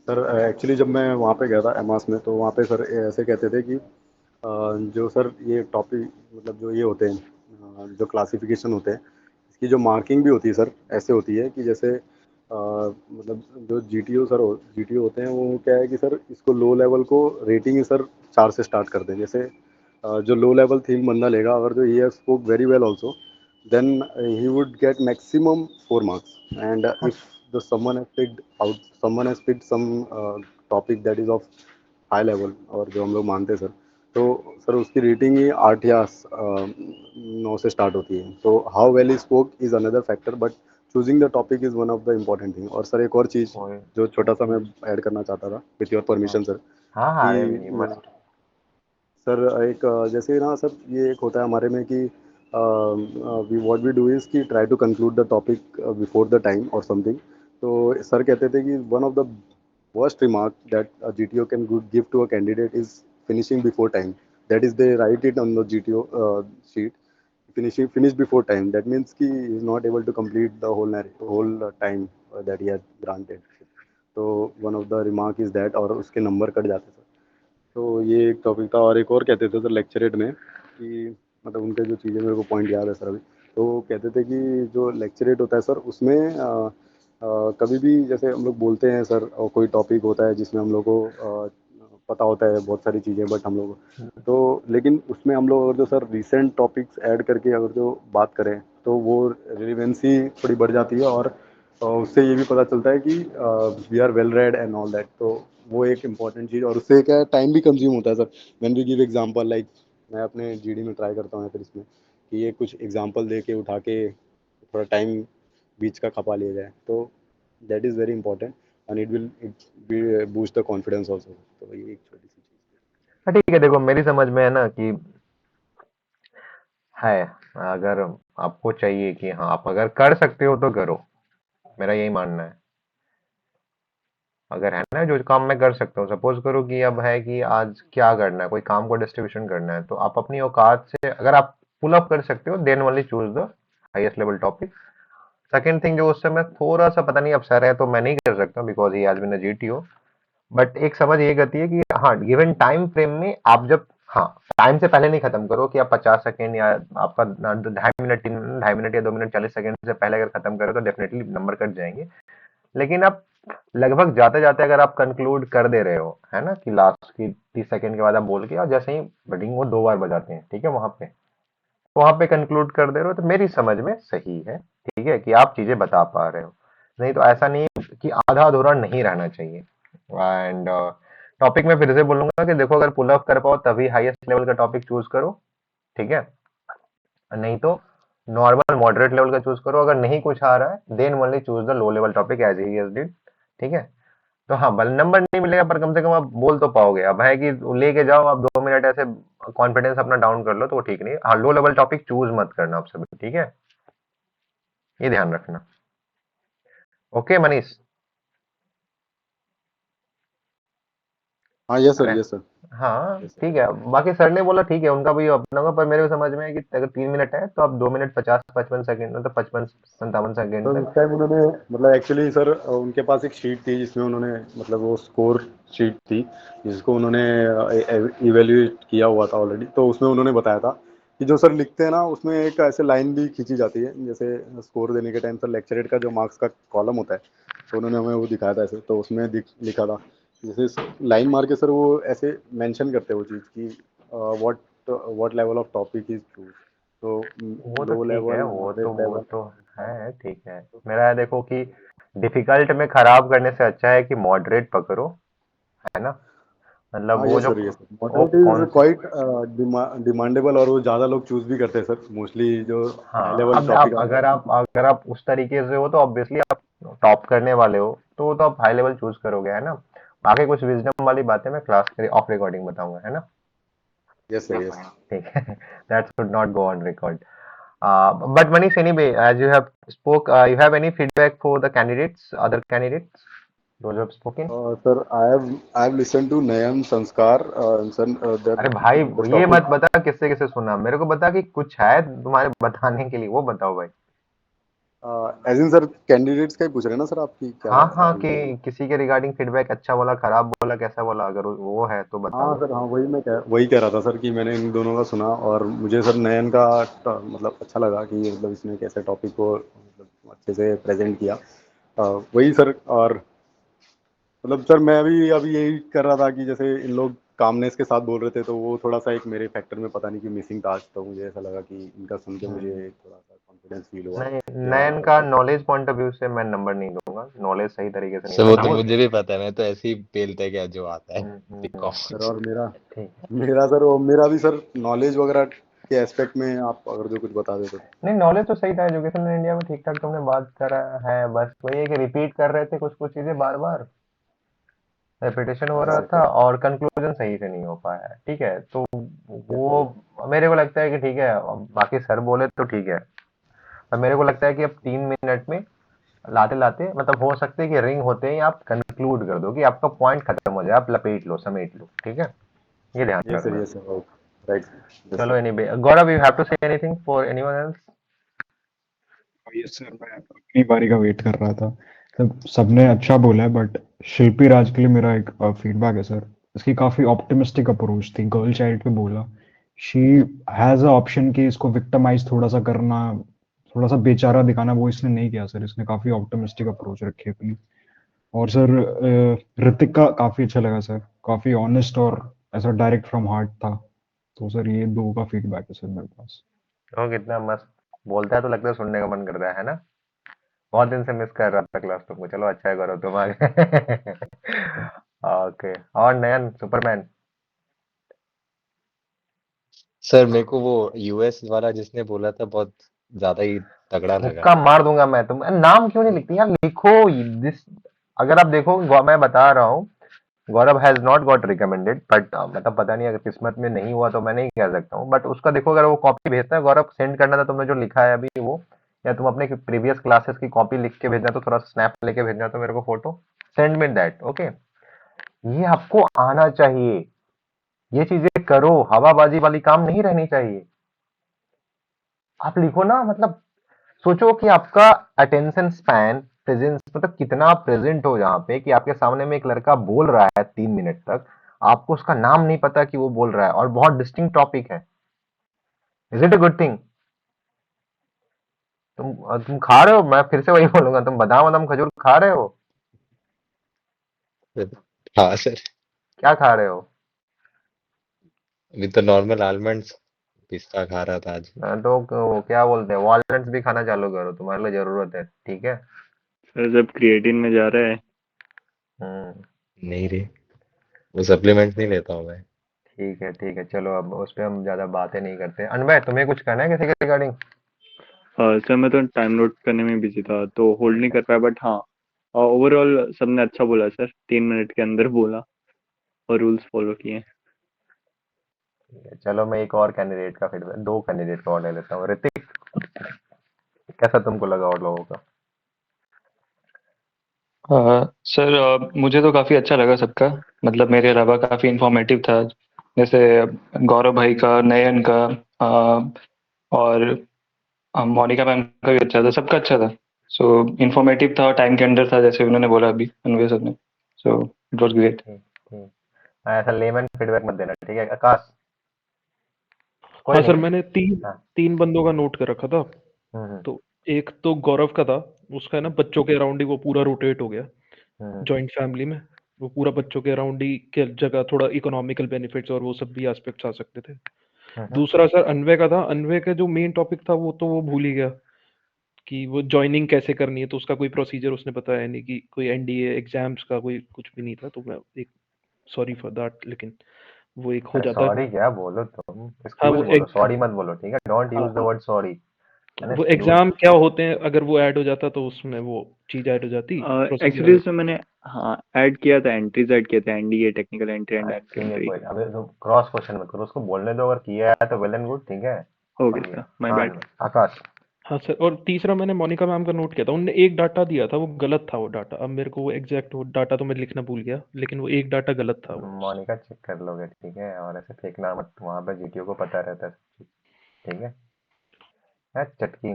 सर एक्चुअली जब मैं वहाँ पे गया था एमास में, तो वहाँ पे सर ऐसे कहते थे कि जो सर ये टॉपिक मतलब जो ये होते हैं, जो क्लासिफिकेशन होते हैं, इसकी जो मार्किंग भी होती है सर, ऐसे होती है कि जैसे मतलब जो जीटीओ सर जीटीओ होते हैं, वो क्या है कि सर इसको लो लेवल को रेटिंग ही सर 4 से स्टार्ट करते हैं। जैसे जो लो लेवल थीम बंदा लेगा, अगर जो he have spoke very well also, then he would get maximum 4 marks. And if the someone has picked some topic that is of high level, और जो हम लोग मानते हैं सर, तो सर उसकी रेटिंग ही 8 या 9 से स्टार्ट होती है। तो how well he spoke is another factor, but choosing the topic is one of the important thing. और सर एक और चीज़ ओए, जो छोटा सा मैं ऐड करना चाहता था विथ योर हाँ परमिशन सर, हाँ हाँ, कि अरे ये मस्त। सर एक जैसे ना सर, ये एक होता है हमारे में कि we what we do is कि try to conclude the topic before the time और समथिंग। तो सर कहते थे कि one of the worst remark that a GTO can give to a candidate is finishing before time. That is, they write it on the GTO sheet. Finish before time. That means कि he is not able to complete the whole time that he had granted. तो one of the remark is that, और उसके number cut जाते sir. तो ये एक topic था। और एक और कहते थे सर लेक्चरेट में कि मतलब उनके जो चीज़ें मेरे को पॉइंट याद है सर अभी, तो कहते थे कि जो लेक्चरेट होता है सर, उसमें कभी भी जैसे हम लोग बोलते हैं सर, और कोई टॉपिक होता है जिसमें हम लोग को पता होता है बहुत सारी चीज़ें, बट हम लोग तो लेकिन उसमें हम लोग अगर जो सर रिसेंट टॉपिक्स ऐड करके अगर जो बात करें, तो वो रिलेवेंसी थोड़ी बढ़ जाती है। और उससे ये भी पता चलता है कि we are well read and all that. तो वो एक इम्पॉर्टेंट चीज़, और उससे क्या है, टाइम भी कंज्यूम होता है sir. When we give example, like मैं अपने जीडी में ट्राई करता हूँ फिर इसमें कि ये कुछ एग्जांपल दे के उठा के थोड़ा टाइम बीच का खपा लिया जाए, तो that is very important, and it boost the confidence also. तो ये एक छोटी सी चीज़। हाँ, ठीक है, देखो मेरी समझ में है ना कि है, अगर आपको चाहिए कि हाँ आप अगर कर सकते हो तो करो, मेरा यही मानना है। अगर है ना जो काम मैं कर सकता हूँ, सपोज करो कि अब है कि आज क्या करना है, कोई काम को डिस्ट्रीब्यूशन करना है, तो आप अपनी औकात से अगर आप पुल अप कर सकते हो, then only choose the highest level topic. Second thing, जो उस समय थोड़ा सा पता नहीं, अब सर है तो मैं नहीं कर सकता because he has been a GTO, but एक समझ ये गति है कि हाँ, गिवन टाइम फ्रेम में आप जब, हाँ, टाइम से पहले नहीं खत्म करो कि आप 50 सेकेंड या आपका 2.5 मिनट 3 मिनट 2.5 मिनट या 2 मिनट 40 सेकेंड से पहले अगर खत्म करो तो डेफिनेटली नंबर कट जाएंगे। लेकिन आप लगभग जाते जाते अगर आप कंक्लूड कर दे रहे हो, है ना, कि लास्ट की 30 सेकेंड के बाद आप बोल के, और जैसे ही बडिंग वो 2 बार बजाते हैं, ठीक है, वहां पे कंक्लूड कर दे रहे हो, तो मेरी समझ में सही है, ठीक है, कि आप चीजें बता पा रहे हो। नहीं तो ऐसा नहीं कि आधा अधूरा नहीं रहना चाहिए। एंड टॉपिक में फिर से बोलूंगा कि देखो, अगर पुल अप कर पाओ तभी हाईएस्ट लेवल का टॉपिक चूज करो, ठीक है, नहीं तो नॉर्मल मॉडरेट लेवल का चूज करो। अगर नहीं कुछ आ रहा है, then only choose the low level topic as he has did, ठीक है। तो हाँ, भले नंबर नहीं मिलेगा पर कम से कम आप बोल तो पाओगे। अब है कि लेके जाओ आप 2 मिनट ऐसे कॉन्फिडेंस अपना डाउन कर लो तो वो ठीक नहीं है। हाँ, लो लेवल टॉपिक चूज मत करना आप सभी, ठीक है, ये ध्यान रखना। ओके मनीष। हाँ, यस सर, अरे यस सर। हाँ ठीक है, बाकी सर ने बोला ठीक है, उनका भी अपना, पर मेरे को समझ में है कि अगर 3 मिनट है तो आप 2 मिनट 50 55 सेकेंड, मतलब 55 57 सेकेंड सर तक। उस टाइम उन्होंने, मतलब एक्चुअली सर उनके पास एक शीट थी जिसमें उन्होंने, मतलब वो स्कोर शीट थी जिसको उन्होंने इवेल्युएट किया हुआ था ऑलरेडी, तो उसमें उन्होंने बताया था कि जो सर लिखते हैं ना उसमें एक ऐसे लाइन भी खींची जाती है, जैसे स्कोर देने के टाइम सर लेक्चरेट का जो मार्क्स का कॉलम होता है, तो उन्होंने हमें वो दिखाया था ऐसे, तो उसमें लिखा था जैसे लाइन मार के सर वो ऐसे मेंशन करते हैं वो चीज़ कि what what level of topic is choose, तो वो तो लो ठीक है, लेवल, वो तो मॉडरेट वो लेवल। तो है, ठीक है। मेरा है देखो कि डिफिकल्ट में खराब करने से अच्छा है कि मॉडरेट पकड़ो, है ना, मतलब हाँ, वो यस जो सर, यस सर, वो मॉडरेट कौन इज से, क्वाइट डिमांडेबल, और वो ज़्यादा लोग चूज भी करते हैं सर, मोस्टली जो हाई हाँ, लेवल अब टॉपिक आप आता है। अगर आप उस तरीके से हो तो ऑब्वियसली आप टॉप करने वाले हो, तो आप हाई लेवल चूज करोगे, है ना। बाकी कुछ विजडम वाली बातें मैं क्लास के ऑफ रिकॉर्डिंग बताऊंगा, है ना। Yes sir, yes. ठीक है, that should not go on record. But Manish, anyway, as you have spoke, you have any feedback for the candidates, other candidates, those who have spoken? Sir I have listen to Nayan Sanskar, sir अरे that भाई, the ये मत topic. बता किससे किससे सुना, मेरे को बता कि कुछ है तुम्हारे बताने के लिए, वो बताओ भाई। एज इन सर कैंडिडेट्स का ही पूछ रहे हैं ना सर, आपकी क्या हाँ हाँ, कि अभी? किसी के रिगार्डिंग फीडबैक अच्छा बोला, खराब बोला, कैसा बोला, अगर वो है तो हाँ बताओ। सर, हाँ, वही कह रहा था सर कि मैंने इन दोनों का सुना, और मुझे सर नयन का मतलब अच्छा लगा कि मतलब इसने कैसे टॉपिक को मतलब अच्छे से प्रेजेंट किया। वही सर, और मतलब सर मैं भी अभी यही कर रहा था कि जैसे इन लोग कामनेस के साथ बोल रहे थे, तो वो थोड़ा सा एक मेरे फैक्टर में पता नहीं कि मिसिंग था आज, तो मुझे ऐसा लगा कि इनका सुन के मुझे हम्म, थोड़ा सा कॉन्फिडेंस फील हुआ नहीं, कि हाँ नयन का मतलब। नॉलेज पॉइंट ऑफ व्यू से मैं नंबर नहीं दूंगा, नॉलेज सही तरीके से नहीं सर वो था तो वो। मुझे भी पता है, मैं तो ऐसे ही पेलते क्या जो आता है। Sir commerce. और मेरा ठीक है। मेरा सर वो मेरा भी सर नॉलेज वगैरह के एस्पेक्ट में आप अगर जो कुछ बता दे तो। नहीं, नॉलेज तो सही था, एजुकेशन इन इंडिया में ठीक ठाक तुमने बात करा है, बस वही है कि रिपीट कर रहे थे कुछ कुछ चीजें बार बार, रेपिटेशन हो यस रहा सर, था और कंक्लूजन सही से नहीं हो पाया है, ठीक है, तो यस सर, वो मेरे को लगता है कि ठीक है, अब बाकी सर बोले तो ठीक है, पर मेरे को लगता है कि अब 3 मिनट में लाते लाते, मतलब हो सकता है कि रिंग होते ही आप कंक्लूड कर दो, कि आपका पॉइंट खत्म हो जाए, आप लपेट लो, समेट लो, ठीक है, ये ध्यान यस सर, रखना। यस सर, राइट, यस चलो, sir. Anyway, Gaurav, you have to say anything for anyone else. Yes sir, मैं अपनी बारी का वेट कर रहा था। सबने अच्छा बोला है, बट शिल्पी राज के लिए मेरा एक फीडबैक है सर। इसकी काफी ऑप्टिमिस्टिक अप्रोच थी, गर्ल चाइल्ड पे बोला। शी हैज अ ऑप्शन कि इसको विक्टिमाइज थोड़ा सा करना, थोड़ा सा बेचारा दिखाना, वो इसने नहीं किया सर। इसने काफी ऑप्टिमिस्टिक अप्रोच रखी है अपनी। और सर ऋतिक का काफी अच्छा लगा सर, काफी ऑनेस्ट और ऐसा डायरेक्ट फ्रॉम हार्ट था। तो सर ये दो का फीडबैक है सर मेरे पास। ओ, कितना मस्त बोलता है, तो लगता है सुनने का मन करता है ना। बहुत दिन से मिस कर रहा था क्लास तुमको, चलो अच्छा है, करो तुम आगे। ओके, और नयन सुपरमैन। सर मेरे को वो यूएस वाला जिसने बोला था बहुत ज्यादा ही तगड़ा लगा। मुक्का मार दूंगा मैं, तुम नाम क्यों नहीं लिखती यार, लिखो दिस। अगर आप देखो, मैं बता रहा हूँ, Gaurav has not got recommended, but मतलब पता नहीं, अगर किस्मत में नहीं हुआ तो मैं नहीं कह सकता हूँ, बट उसका देखो, अगर वो कॉपी भेजता है, गौरव सेंड करना था तुमने जो लिखा है अभी वो, या तुम अपने प्रीवियस क्लासेस की कॉपी लिख के भेजना, तो थोड़ा स्नैप लेके भेजना, तो मेरे को photo send me that. Okay, ये आपको आना चाहिए, ये चीजें करो, हवाबाजी वाली काम नहीं रहनी चाहिए। आप लिखो ना, मतलब सोचो कि आपका अटेंशन स्पैन, प्रेजेंस, मतलब कितना प्रेजेंट हो जहाँ पे कि आपके सामने में एक लड़का बोल रहा है 3 मिनट तक, आपको उसका नाम नहीं पता कि वो बोल रहा है, और बहुत डिस्टिंक्ट टॉपिक है। Is it a good thing? तुम खा रहे हो, मैं फिर से वही बोलूंगा, तुम बादाम वादाम खजूर खा रहे हो? हाँ सर, क्या खा रहे हो? अभी तो नॉर्मल आलमंड्स पिस्ता खा रहा था आज। मैं तो वो क्या बोलते हैं, वॉलनट्स भी खाना चालू करो, तुम्हारे लिए जरूरत है, ठीक है? सर जब क्रिएटिन में जा रहा है। नहीं रे, वो सप्लीमेंट नहीं लेता हूँ मैं। ठीक है ठीक है, चलो अब उस पर हम ज्यादा बातें नहीं करते। अनवय, तुम्हें कुछ कहना है किसी के रिगार्डिंग? सर मैं तो टाइम नोट करने में बिजी था तो होल्ड नहीं कर पाया, बट हाँ ओवरऑल सबने अच्छा बोला सर, 3 मिनट के अंदर बोला और रूल्स फॉलो किए। चलो मैं एक और कैंडिडेट का फीडबैक, दो कैंडिडेट का और ले लेता हूँ। ऋतिक, कैसा तुमको लगा और लोगों का? सर मुझे तो काफ़ी अच्छा लगा सबका, मतलब मेरे अलावा काफ़ी इंफॉर्मेटिव था। जैसे गौरव भाई का, नयन का, और मोनिका मैम का भी अच्छा था, सबका अच्छा था। सो इंफॉर्मेटिव था, टाइम के अंदर था, जैसे उन्होंने बोला अभी अनवे सर ने। So it was great. ठीक ठीक, ऐसा लेमन फीडबैक मत देना, ठीक है आकाश? कोई हाँ नहीं सर, है। मैंने तीन हाँ। तीन बंदों का नोट कर रखा था। हम्म तो एक तो गौरव का था, उसका है ना बच्चों के अराउंड ही वो पूरा रोटेट हो गया हम्म जॉइंट फैमिली में। वो पूरा बच्चों के अराउंड ही के जगह थोड़ा इकोनॉमिकल बेनिफिट्स और वो सब भी एस्पेक्ट्स आ सकते थे। हम्म, दूसरा सर अनवे का था। अनवे का जो मेन टॉपिक था वो तो वो भूल ही गया कि वो ज्वाइनिंग कैसे करनी है, तो उसका कोई प्रोसीजर उसने बताया नहीं, कि कोई एनडीए एग्जाम्स का कोई कुछ भी नहीं था। तो मैं एक सॉरी फॉर दैट, लेकिन वो एक हो अरे जाता है। सॉरी क्या बोलो, तुम हाँ एक्सक्यूज वो बोलो, एक, सॉरी मत बोलो, ठीक है? डोंट हाँ यूज द वर्ड सॉरी। है ना, वो एक्सक्यूज। एग्जाम क्या होते हैं, अगर वो ऐड हो जाता तो उसमें वो चीज ऐड हो जाती, प्रोसीजर एक्चुअली ऐड। उसमें मैंने हाँ ऐड किया था, एंट्रीज ऐड किए थे, एनडीए टेक्निकल एंट्री एंड ठीक है, एंट्री। कोई अबे तो क्रॉस क्वेश्चन मत करो, उसको बोलने दो, अगर किया है तो वेल एंड गुड, ठीक है? ओके बढ़िया। सर, माय हाँ बैड। आकाश। हाँ सर, और तीसरा मैंने मोनिका मैम का नोट किया था। उनने एक डाटा दिया था, वो गलत था वो डाटा। अब मेरे को वो एग्जैक्ट वो डाटा तो मैं लिखना भूल गया, लेकिन वो एक डाटा गलत था वो। मोनिका चेक कर लोगे, ठीक है? और ऐसे फेंकना मत, वहां पे जीटीओ को पता रहता है, ठीक है? चटकी।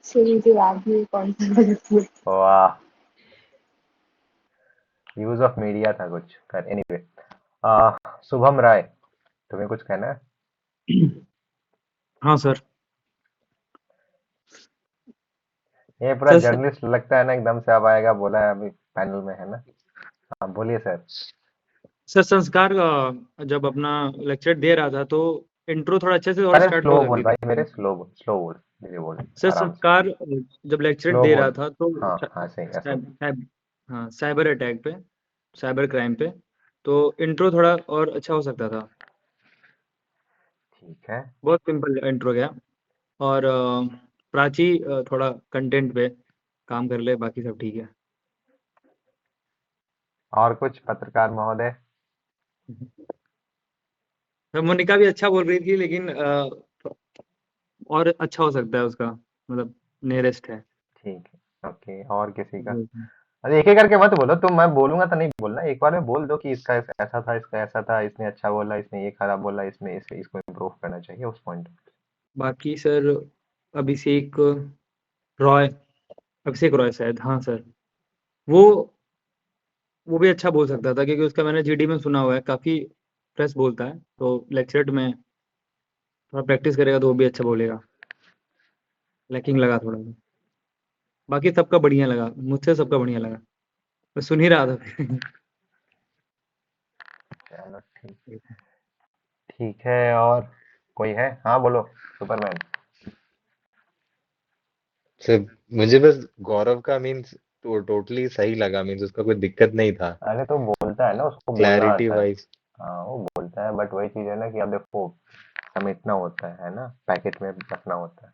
से मुझे याद नहीं कौन सा गलत हुआ। वाह, यूज ऑफ मीडिया था कुछ कर। एनीवे, शुभम राय, तुम्हें कुछ कहना है? हाँ सर। ये पूरा सर जर्नलिस्ट लगता है ना, एकदम से अब आएगा, बोला है अभी पैनल में, है ना? हाँ बोलिए सर। सर संस्कार जब अपना लेक्चर दे रहा था तो इंट्रो थोड़ा अच्छे से और अरे स्टार्ट स्लो हो बोल सकती थी। भाई मेरे, स्लो बोल, स्लो बोल, धीरे बोल, सर आराम से। संस्कार जब लेक्चर स्लो दे रहा बोल। था तो हाँ हाँ सही, ऐसा। हाँ साइबर अटैक पे, साइबर क्राइम पे, तो इंट्रो थोड़ा और अच्छा हो सकता था। ठीक है। बहुत सिंपल इंट्रो गया। और प्राची थोड़ा कंटेंट पे काम कर ले, बाकी सब ठीक है। और कुछ पत्रकार महोदय? सर मोनिका भी अच्छा बोल रही थी, लेकिन और अच्छा हो सकता है उसका, मतलब नियरेस्ट है। ठीक है, ओके, और किसी का? अरे एक एक करके मत बोलो तुम, मैं बोलूंगा तो नहीं बोलना, एक बार में बोल दो कि इसका ऐसा था, इसका ऐसा था, इसने अच्छा बोला, इसने ये खराब बोला, इसमें इसको इम्प्रूव करना चाहिए उस पॉइंट। बाकी सर अभिषेक रॉय, अभिषेक रॉय शायद, हाँ सर, वो वो भी अच्छा बोल सकता था, क्योंकि उसका मैंने जीडी में सुना हुआ है, काफी फ्रेश बोलता है। तो लेक्चर में थोड़ा प्रैक्टिस करेगा तो वो भी अच्छा बोलेगा। लैकिंग लगा थोड़ा सा। बाकी सबका बढ़िया लगा, मुझसे सबका बढ़िया लगा, मैं सुन ही रहा था। चलो ठीक, ठीक है। और कोई है? हाँ बोलो सुपरमैन। सिर्फ मुझे बस गौरव का मीन्स तो टोटली सही लगा, मीन्स उसका कोई दिक्कत नहीं था अरे तो बोलता है ना, उसको बोलना क्लैरिटी आता है। वाइज। हाँ वो बोलता है, बट वही चीज है ना कि अब देखो, समेटना होता है ना, पैकेट में रखना होता है।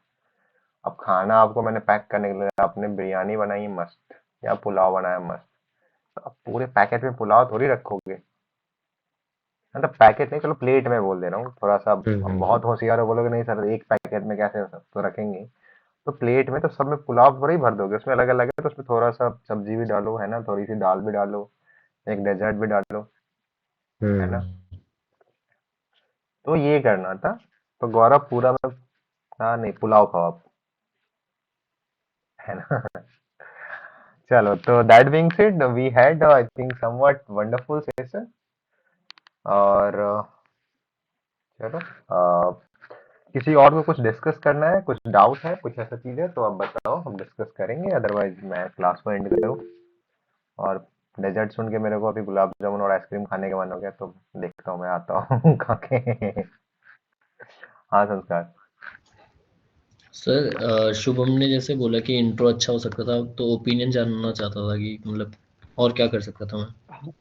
अब खाना आपको मैंने पैक करने के लिए, आपने बिरयानी बनाई मस्त, या पुलाव बनाया मस्त, तो अब पूरे पैकेट में पुलाव थोड़ी रखोगे। मतलब पैकेट नहीं, चलो प्लेट में बोल दे रहा हूँ थोड़ा सा। अब हम्म। बहुत होशियार हो, बोलोगे नहीं सर एक पैकेट में कैसे सब तो रखेंगे। तो प्लेट में तो सब में पुलाव थोड़ा ही भर दोगे, उसमें अलग अलग है तो उसमें थोड़ा सा सब्जी भी डालो है ना, थोड़ी सी दाल भी डालो, एक डेजर्ट भी डालो, है ना। हम्म। तो ये करना था। तो गौरव पूरा में, हाँ नहीं पुलाव खाओ आप, है ना। चलो, तो that being said we had I think somewhat wonderful session. और चलो, किसी और को कुछ डिस्कस करना है, कुछ डाउट है, कुछ ऐसा चीज है तो आप बताओ, हम डिस्कस करेंगे, अदरवाइज मैं क्लास को एंड करूँ। और डेजर्ट सुन के मेरे को अभी गुलाब जामुन और आइसक्रीम खाने का मन हो गया, तो देखता हूँ मैं आता हूँ खा के। हाँ संस्कार। सर शुभम ने जैसे बोला कि इंट्रो अच्छा हो सकता था, तो ओपिनियन जानना चाहता था कि मतलब और क्या कर सकता था मैं।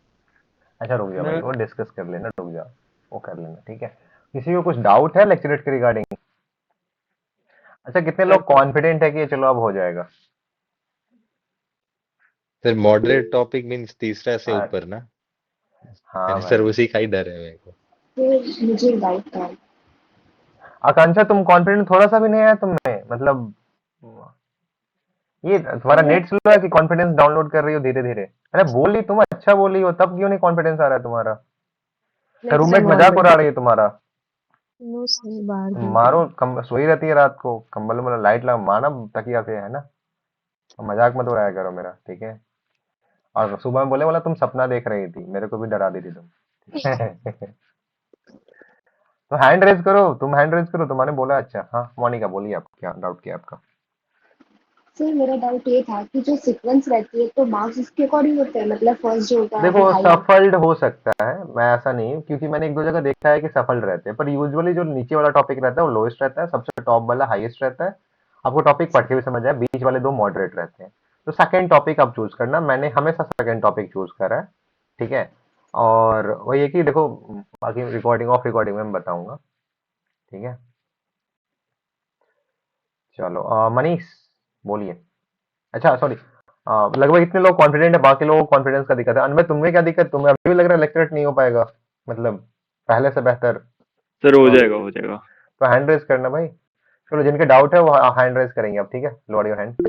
अच्छा रुक जाओ भाई, मैं वो डिस्कस कर लेना, रुक जाओ, वो कर लेना, ठीक है। किसी को कुछ डाउट है लेक्चरेट के रिगार्डिंग? अच्छा, कितने लोग सर कॉन्फिडेंट है कि ये चलो अब हो जाएगा? सर मॉडरेट टॉपिक मीन्स तीसरा से आ, ऊपर ना, है हाँ ना सर, भाई। उसी का ही डर है मेरे को। फिर मुझे डाउट था। आकांक्षा, तुम कॉन्फिडेंट थोड़ा सा भी नहीं आया तुम्हें, मतलब ये तुम्हारा नेट स्लो है कि कॉन्फिडेंस डाउनलोड कर रही हो धीरे धीरे? अरे बोली तुम अच्छा बोली हो, तब क्यों नहीं कॉन्फिडेंस आ रहा है तुम्हारा? क्या नहीं सर रूममेट मजाक नॉर्मल। उड़ा रही है तुम्हारा? नो सर बाहर तुम गई थी। मारो, सोई रहती है रात को, कंबल में लाइट लगा मारना तकिया से, है ना। मजाक मत उड़ाया करो मेरा, ठीक है। और सुबह में बोले बोला तुम सपना देख रही थी, मेरे को भी डरा दी थी तुम। तो हैंड रेज करो, तुम हैंड रेज करो, तुम्हारे बोला। अच्छा हाँ मोनिका बोलिए, आप क्या डाउट किया आपका? सर मेरा डाउट ये था कि जो सीक्वेंस रहती है तो मार्क्स उसके अकॉर्डिंग होते हैं, मतलब फर्स्ट जो होता है देखो वो हाई आता सफल्ड हो सकता है, मैं ऐसा नहीं हूँ, क्योंकि मैंने एक दो जगह देखा है कि सफल्ड रहते हैं, पर यूजुअली जो नीचे वाला टॉपिक रहता है वो लोएस्ट रहता है, सबसे टॉप वाला हाईएस्ट रहता है। आपको टॉपिक पढ़ के भी समझ आए, बीच वाले दो मॉडरेट रहते हैं। तो सेकंड टॉपिक आप चूज करना, मैंने हमेशा सेकंड टॉपिक चूज करा है, ठीक है। और वही है कि देखो, बाकी रिकॉर्डिंग ऑफ रिकॉर्डिंग में मैं बताऊंगा, ठीक है। चलो मनीष बोलिए। अच्छा सॉरी, लगभग इतने लोग कॉन्फिडेंट है, बाकी लोगों को कॉन्फिडेंस का दिक्कत है। अनमें तुम्हें क्या दिक्कत, तुम्हें अभी भी लग रहा है लेक्चरेट नहीं हो पाएगा, मतलब पहले से बेहतर? सर हो और जाएगा हो जाएगा। तो हैंड रेज करना भाई। चलो जिनके डाउट है वो हैंड रेज करेंगे अब, ठीक है, लोअर योर हैंड।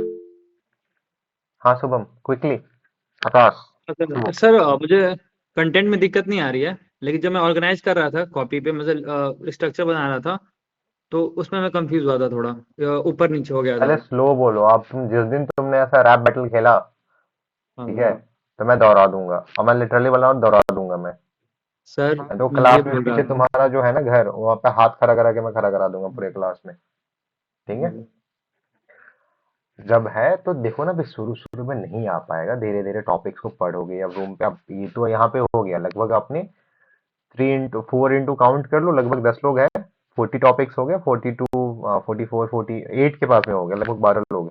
हाँ शुभम क्विकली। आकाश। सर सर, मुझे कंटेंट में दिक्कत नहीं आ रही है, लेकिन जब मैं ऑर्गेनाइज कर रहा था कॉपी पे, मतलब स्ट्रक्चर बना रहा था, तो उसमें मैं कंफ्यूज हुआ था थोड़ा, ऊपर नीचे हो गया था। पहले स्लो बोलो आप, तुम जिस दिन तुमने ऐसा रैप बैटल खेला, हाँ ठीक सर। है, तो मैं दोहरा दूंगा, और मैं लिटरली बोला हूँ दोहरा दूंगा सर मैं तो मैं ये क्लास में बोल रहा पीछे था। तुम्हारा जो है ना घर, वहाँ पे हाथ खड़ा करा के मैं खड़ा करा दूंगा पूरे क्लास में, ठीक है। जब है तो देखो ना, भी शुरू शुरू में नहीं आ पाएगा, धीरे धीरे टॉपिक्स को पढ़ोगे। अब रूम पे, अब ये तो यहाँ पे हो गया लगभग आपने 3 into 4 into काउंट कर लो, लगभग 10 लोग हैं, 40 टॉपिक्स हो गए, 42 44 48 के पास में हो गया, लगभग 12 लोग।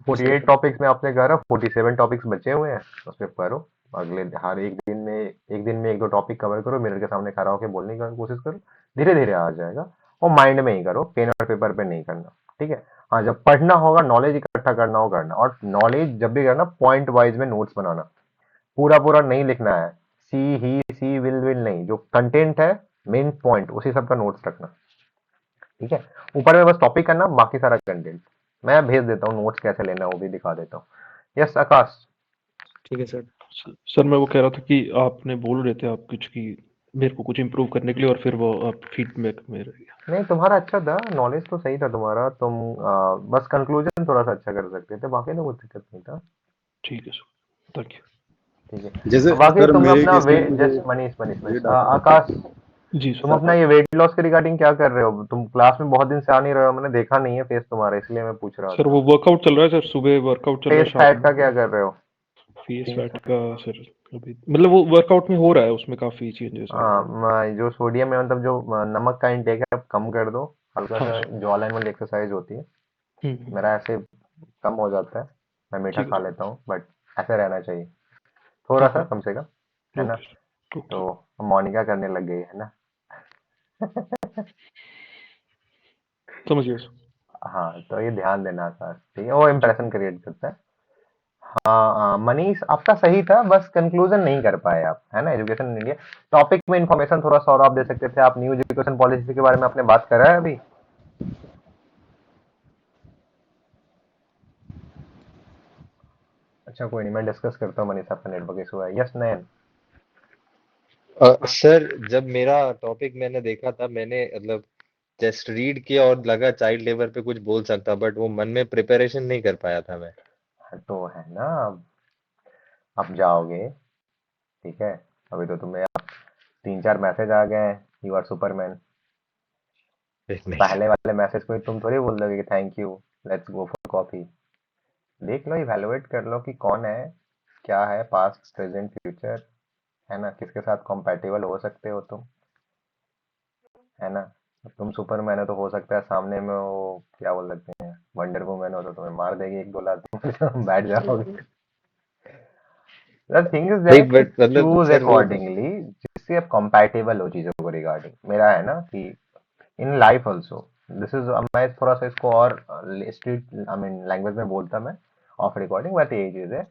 48 टॉपिक्स में आपने करा, 47 टॉपिक्स बचे हुए हैं, उसमें करो। अगले हर एक दिन में एक दो टॉपिक कवर करो, मिरर के सामने खड़ा होकर बोलने की कोशिश करो, धीरे धीरे आ जाएगा। और माइंड में ही करो, पेन और पेपर पे नहीं करना, ठीक है। हाँ, जब पढ़ना होगा, नॉलेज इकट्ठा करना होगा करना, और नॉलेज जब भी करना पॉइंट वाइज में नोट्स बनाना, पूरा पूरा नहीं लिखना है, सी विल नहीं, जो कंटेंट है, मेन पॉइंट, उसी सब का नोट्स रखना, ठीक है। ऊपर में बस टॉपिक करना, बाकी सारा कंटेंट मैं भेज देता हूँ, नोट्स कैसे लेना है वो भी दिखा देता हूँ। यस आकाश। ठीक है सर। सर मैं वो कह रहा था कि आपने बोल रहे थे आप कुछ कि मेरे को कुछ इम्प्रूव करने के लिए, और फिर वो आप फीडबैक में रह गया। नहीं तुम्हारा अच्छा था, नॉलेज तो सही था तुम्हारा, तुम बस कंक्लूजन थोड़ा सा अच्छा कर सकते थे, बाकी तो कुछ दिक्कत नहीं था, ठीक है सर, थैंक यू। ठीक है। जैसे तो बाकी सर तुम मेरे अपना केस में वेट, मुझे जस्ट मनीष मनीष ये मनीष डाउट था। आकाश, जी तुम सर। अपना ये वेट लॉस के रिगार्डिंग क्या कर रहे हो? तुम क्लास में बहुत दिन से आ नहीं रहे हो, मैंने देखा नहीं है फेस तुम्हारा, इसलिए मैं पूछ रहा सर था। वो वर्कआउट चल रहा है सर, सुबह वर्कआउट चल रहा है, फेस शाम फैट में का क्या कर रहे हो? फेस फैट का सर अभी मतलब वो वर्कआउट में हो रहा है, उसमें काफी चेंजेस आ रहे हैं। हाँ, जो सोडियम है, मतलब जो नमक का इंटेक है, अब कम कर दो, हल्का हाँ सा सर। जॉ लाइन वाली एक्सरसाइज होती है, हम्म। मेरा ऐसे कम हो जाता है, मैं मीठा ठीक है खा सर। लेता हूँ, बट ऐसे रहना चाहिए थोड़ा हाँ सा हाँ। कम से कम, है ना। Okay sir, okay. तो मोनिका करने लग गई है ना। समझ गया सर। हाँ तो ये ध्यान देना सर, ठीक है, वो जी। इम्प्रेशन क्रिएट करता है। हाँ मनीष आपका सही था, बस कंक्लूजन नहीं कर पाए आप, है ना। एजुकेशन इन इंडिया टॉपिक में इंफॉर्मेशन थोड़ा सा और आप दे सकते थे। आप न्यू एजुकेशन पॉलिसी के बारे में आपने बात करा है अभी? अच्छा कोई नहीं, मैं डिस्कस करता हूँ। मनीष आपका नेटवर्क इशू है। यस नयन। सर जब मेरा टॉपिक मैंने देखा था, मैंने मतलब जस्ट रीड किया और लगा चाइल्ड लेबर पे कुछ बोल सकता, बट वो मन में प्रिपरेशन नहीं कर पाया था मैं। तो है ना, अब जाओगे, ठीक है। अभी तो तुम्हें 3-4 मैसेज आ गए हैं, यू आर सुपरमैन। नहीं पहले वाले मैसेज को ही तुम थोड़ी बोल दोगे कि thank you, let's go for coffee. देख लो, इवैल्यूएट कर लो कि कौन है, क्या है, पास्ट प्रेजेंट फ्यूचर, है ना, किसके साथ कंपैटिबल हो सकते हो तुम, है ना। तुम सुपरमैन हो तो हो सकता है सामने में वो क्या बोल सकते हैं, वंडर वुमन हो तो तुम्हें मार देगी 1-2 लात, तुम बैठ जाओगे। द थिंग इज नहीं, दैट कि बट मतलब चूज सर वो अकॉर्डिंगली जिससे आप कंपैटिबल हो चीजों को रिगार्डिंग। मेरा है ना कि in life also this is, मैं थोड़ा सा इसको और स्ट्रीट आई मीन लैंग्वेज में बोलता मैं ऑफ रिकॉर्डिंग, बट यही चीज है।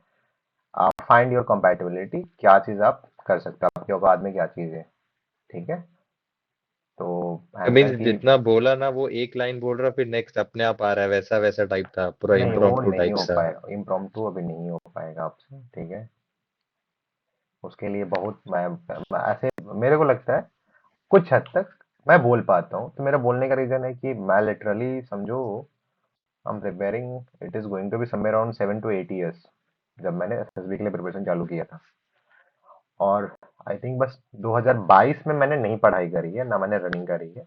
आप फाइंड योर कंपैटिबिलिटी, क्या चीज आप कर सकते हो, आपके औकात में क्या चीज है, ठीक है। तो है ना मीन्स कि जितना बोला ना, वो एक लाइन बोल रहा फिर नेक्स्ट अपने आप आ रहा है, वैसा वैसा टाइप था, पूरा नहीं वो इम्प्रॉम्प्टू नहीं टाइप हो सा। पाएगा, इम्प्रॉम्प्टू अभी नहीं हो पाएगा आपसे, ठीक है। उसके लिए बहुत मैं ऐसे मेरे को लगता है कुछ हद तक मैं बोल पाता हूँ, तो मेरा बोलने का रीजन है कि मैं लिटरली समझो I am preparing, it is going to be somewhere around 7 to 8 years जब मैंने एसएसबी के लिए प्रिपरेशन चालू किया था। और आई थिंक बस 2022 में मैंने नहीं पढ़ाई करी है, ना मैंने रनिंग करी है।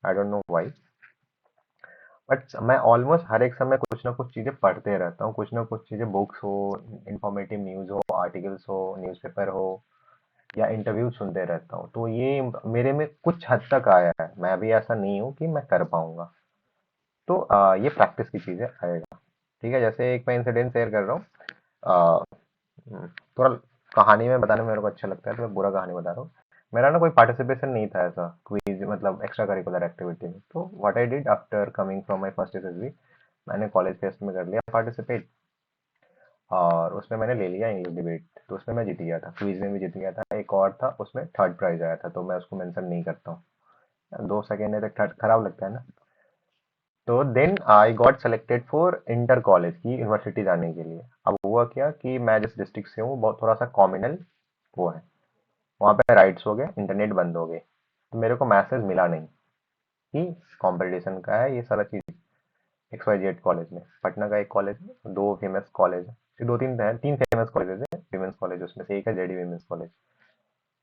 I don't know why, but मैं ऑलमोस्ट हर एक समय कुछ ना कुछ चीज़ें पढ़ते रहता हूँ, कुछ ना कुछ चीज़ें, बुक्स हो, इंफॉर्मेटिव न्यूज़ हो, आर्टिकल्स हो, न्यूज़पेपर हो, या इंटरव्यू सुनते रहता हूँ। तो ये मेरे में कुछ हद तक आया है, मैं अभी ऐसा नहीं हूँ कि मैं कर पाऊंगा। तो ये प्रैक्टिस की चीज़ें आएगा, ठीक है। जैसे एक मैं इंसिडेंट शेयर कर रहा हूँ, अ, थोड़ा कहानी में बताने में मेरे को अच्छा लगता है, तो मैं पूरा कहानी बता रहा हूँ। मेरा ना कोई पार्टिसिपेशन नहीं था ऐसा क्विज, मतलब एक्स्ट्रा करिकुलर एक्टिविटी में। तो what I did after coming from my first SSB, मैंने कॉलेज फेस्ट में कर लिया पार्टिसिपेट, और उसमें मैंने ले लिया इंग्लिश डिबेट। तो उसमें मैं जीत गया था, क्विज में भी जीत गया था। एक और था उसमें थर्ड प्राइज आया था, तो मैं उसको मेंशन नहीं करता हूँ, 2 सेकेंड है तो थर्ड खराब लगता है ना। तो then I got selected for inter college की यूनिवर्सिटी जाने के लिए। अब हुआ क्या कि मैं जिस डिस्ट्रिक्ट से हूँ बहुत थोड़ा सा कॉम्युनल वो है, वहाँ पे राइट्स हो गए, इंटरनेट बंद हो गए, तो मेरे को मैसेज मिला नहीं कि कंपटीशन का है ये सारा चीज़। XYZ कॉलेज में, पटना का एक कॉलेज है, 2 फेमस कॉलेज है, 3 फेमस कॉलेज है विमेंस कॉलेज, उसमें से एक है जेडी विमेंस कॉलेज।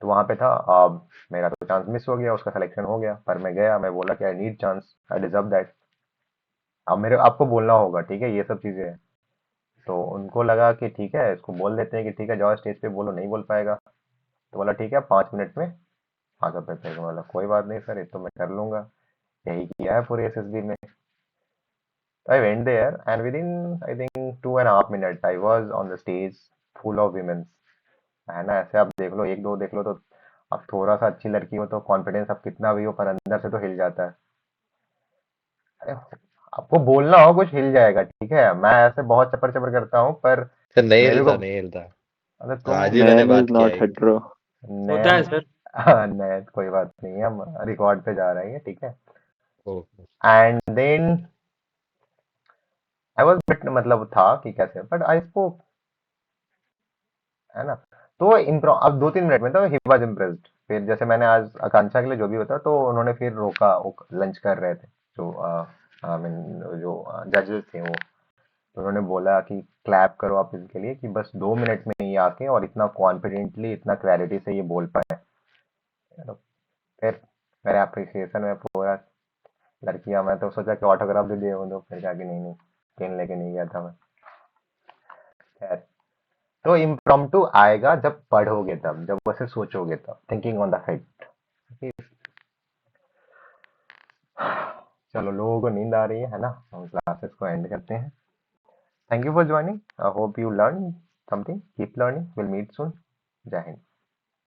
तो वहाँ पे था। अब मेरा तो चांस मिस हो गया, उसका सिलेक्शन हो गया, पर मैं गया, मैं बोला कि I need chance, I deserve that. अब मेरे आपको बोलना होगा, ठीक है, ये सब चीज़ें हैं। तो उनको लगा कि ठीक है, इसको बोल देते हैं कि ठीक है जाओ स्टेज पे बोलो, नहीं बोल पाएगा। तो बोला ठीक है 5 मिनट में आ जाओ पेपर को। बोला कोई बात नहीं सर, ये तो मैं कर लूंगा, यही किया है पूरे एसएसबी में। I went there and within I think 2.5 minutes I was on the stage full of women, है ना। ऐसे आप देख लो, एक दो देख लो तो अब थोड़ा सा अच्छी लड़की हो तो कॉन्फिडेंस अब कितना भी हो पर अंदर से तो हिल जाता है। अरे, आपको बोलना हो कुछ हिल जाएगा, ठीक है। मैं ऐसे बहुत चपर चपर करता हूँ पर सर नहीं मेरे को, हिलता, नहीं हिलता। अरे तुम आज ही मैंने नैन इज बात किया नॉट एक। हेटेरो। होता है नैन, सर। हाँ, नैन कोई बात नहीं है, हम रिकॉर्ड पे जा रहे हैं, ठीक है। Okay. And then I was bit, मतलब था कि कैसे, बट आई स्पोक, है ना। तो इम्प्रो अब 2-3 मिनट में तो ही वाज इम्प्रेस्ड। फिर जैसे मैंने आज आकांक्षा के लिए जो भी होता, तो उन्होंने फिर रोका, वो लंच कर रहे थे जो आई मीन जो जजेस थे वो। तो उन्होंने बोला कि क्लैप करो आप इसके लिए कि बस 2 मिनट में ये आके और इतना कॉन्फिडेंटली इतना क्लैरिटी से ये बोल पाए। तो फिर मेरे अप्रिसिएशन में पूरा लड़कियां, मैं तो सोचा कि ऑटोग्राफ दे दिए उनको, फिर कहा कि नहीं नहीं, पेन लेके नहीं गया था मैं। खैर, तो इम्प्रॉम्प्टू आएगा जब पढ़ोगे, तब जब वैसे सोचोगे, तब थिंकिंग ऑन द फीट। चलो, लोगों को नींद आ रही है ना, हम क्लासेस को एंड करते हैं। Thank you for joining, I hope you learn something, keep learning, will meet soon. जय हिंद।